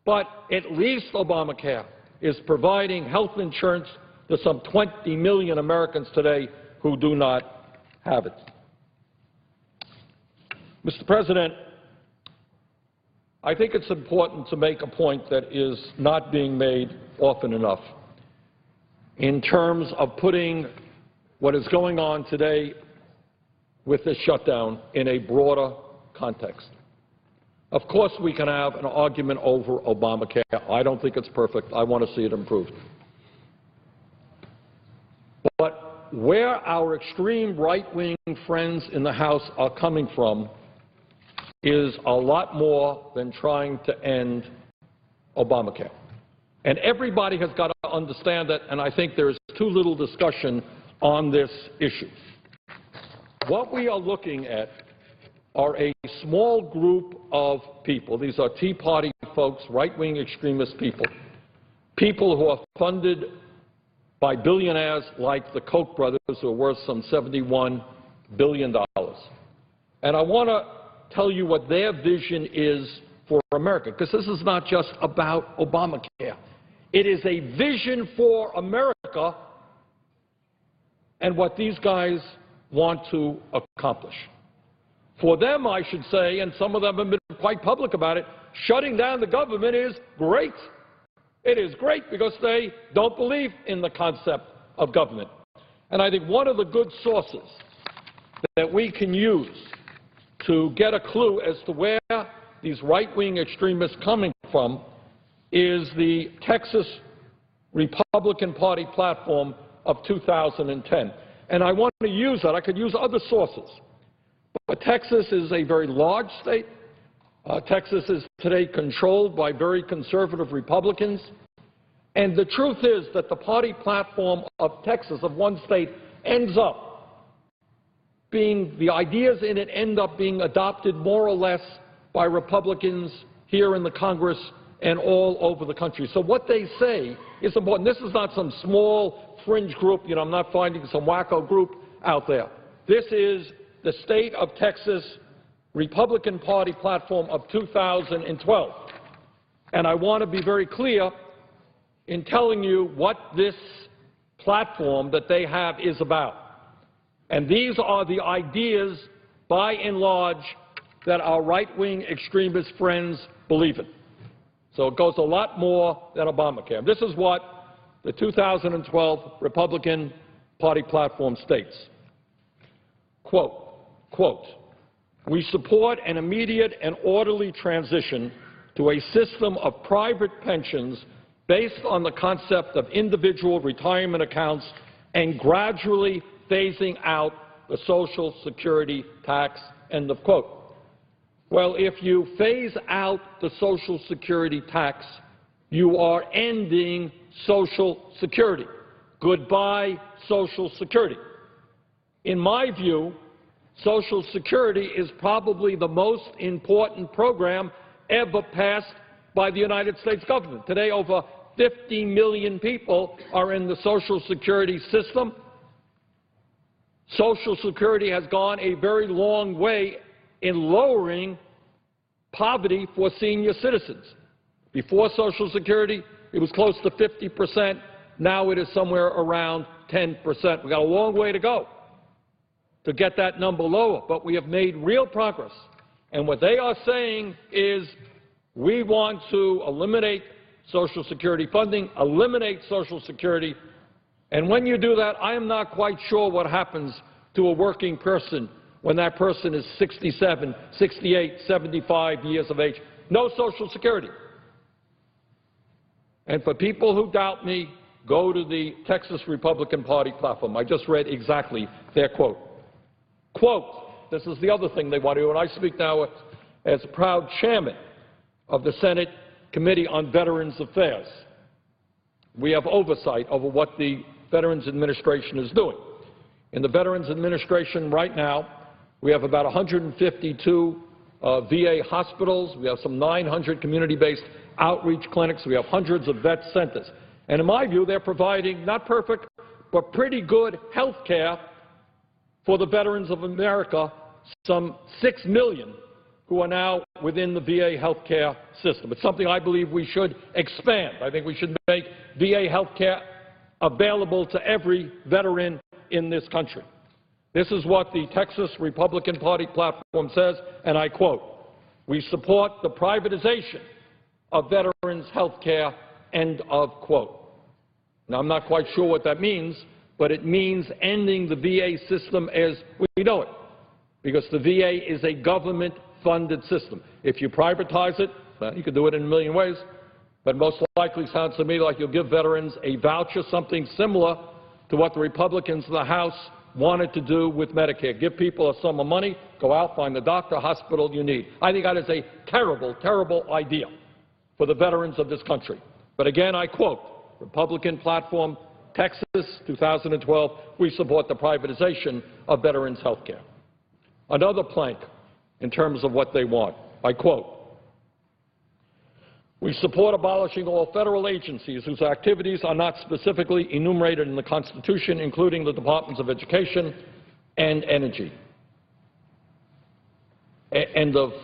S9: But at least Obamacare is providing health insurance to some 20 million Americans today who do not have it. Mr. President, I think it's important to make a point that is not being made often enough in terms of putting what is going on today with this shutdown in a broader context. Of course, we can have an argument over Obamacare. I don't think it's perfect. I want to see it improved. But where our extreme right-wing friends in the House are coming from is a lot more than trying to end Obamacare. And everybody has got to understand that, and I think there is too little discussion on this issue. What we are looking at are a small group of people. These are Tea Party folks, right-wing extremist people, people who are funded by billionaires like the Koch brothers, who are worth some $71 billion. And I want to tell you what their vision is for America, because this is not just about Obamacare. It is a vision for America and what these guys want to accomplish. For them, I should say, and some of them have been quite public about it, shutting down the government is great. It is great because they don't believe in the concept of government. And I think one of the good sources that we can use to get a clue as to where these right-wing extremists coming from is the Texas Republican Party platform of 2010. And I want to use that. I could use other sources. But Texas is a very large state. Texas is today controlled by very conservative Republicans. And the truth is that the party platform of Texas, of one state, ends up being, the ideas in it end up being adopted more or less by Republicans here in the Congress and all over the country. So what they say is important. This is not some small fringe group. You know, I'm not finding some wacko group out there. This is the state of Texas Republican Party platform of 2012. And I want to be very clear in telling you what this platform that they have is about. And these are the ideas, by and large, that our right-wing extremist friends believe in. So it goes a lot more than Obamacare. This is what the 2012 Republican Party platform states. Quote, we support an immediate and orderly transition to a system of private pensions based on the concept of individual retirement accounts and gradually phasing out the Social Security tax, end of quote. Well, if you phase out the Social Security tax, you are ending Social Security. Goodbye, Social Security. In my view, Social Security is probably the most important program ever passed by the United States government. Today, over 50 million people are in the Social Security system. Social Security has gone a very long way in lowering poverty for senior citizens. Before Social Security, it was close to 50%. Now it is somewhere around 10%. We've got a long way to go to get that number lower, but we have made real progress. And what they are saying is we want to eliminate Social Security funding, eliminate Social Security, and when you do that, I am not quite sure what happens to a working person when that person is 67, 68, 75 years of age. No Social Security. And for people who doubt me, go to the Texas Republican Party platform. I just read exactly their quote. Quote, this is the other thing they want to do, and I speak now as proud chairman of the Senate Committee on Veterans Affairs. We have oversight over what the Veterans Administration is doing. In the Veterans Administration right now, we have about 152 VA hospitals. We have some 900 community-based outreach clinics. We have hundreds of vet centers. And in my view, they're providing not perfect, but pretty good health care for the veterans of America, some 6 million who are now within the VA health care system. It's something I believe we should expand. I think we should make VA health care available to every veteran in this country. This is what the Texas Republican Party platform says, and I quote, "We support the privatization of veterans' health care," end of quote. Now, I'm not quite sure what that means, but it means ending the VA system as we know it, because the VA is a government-funded system. If you privatize it, well, you could do it in a million ways, but most likely sounds to me like you'll give veterans a voucher, something similar to what the Republicans in the House wanted to do with Medicare. Give people a sum of money, go out, find the doctor, hospital you need. I think that is a terrible, terrible idea for the veterans of this country. But again, I quote, Republican platform, Texas, 2012, we support the privatization of veterans' health care. Another plank in terms of what they want, I quote, "We support abolishing all federal agencies whose activities are not specifically enumerated in the Constitution, including the Departments of Education and Energy." End of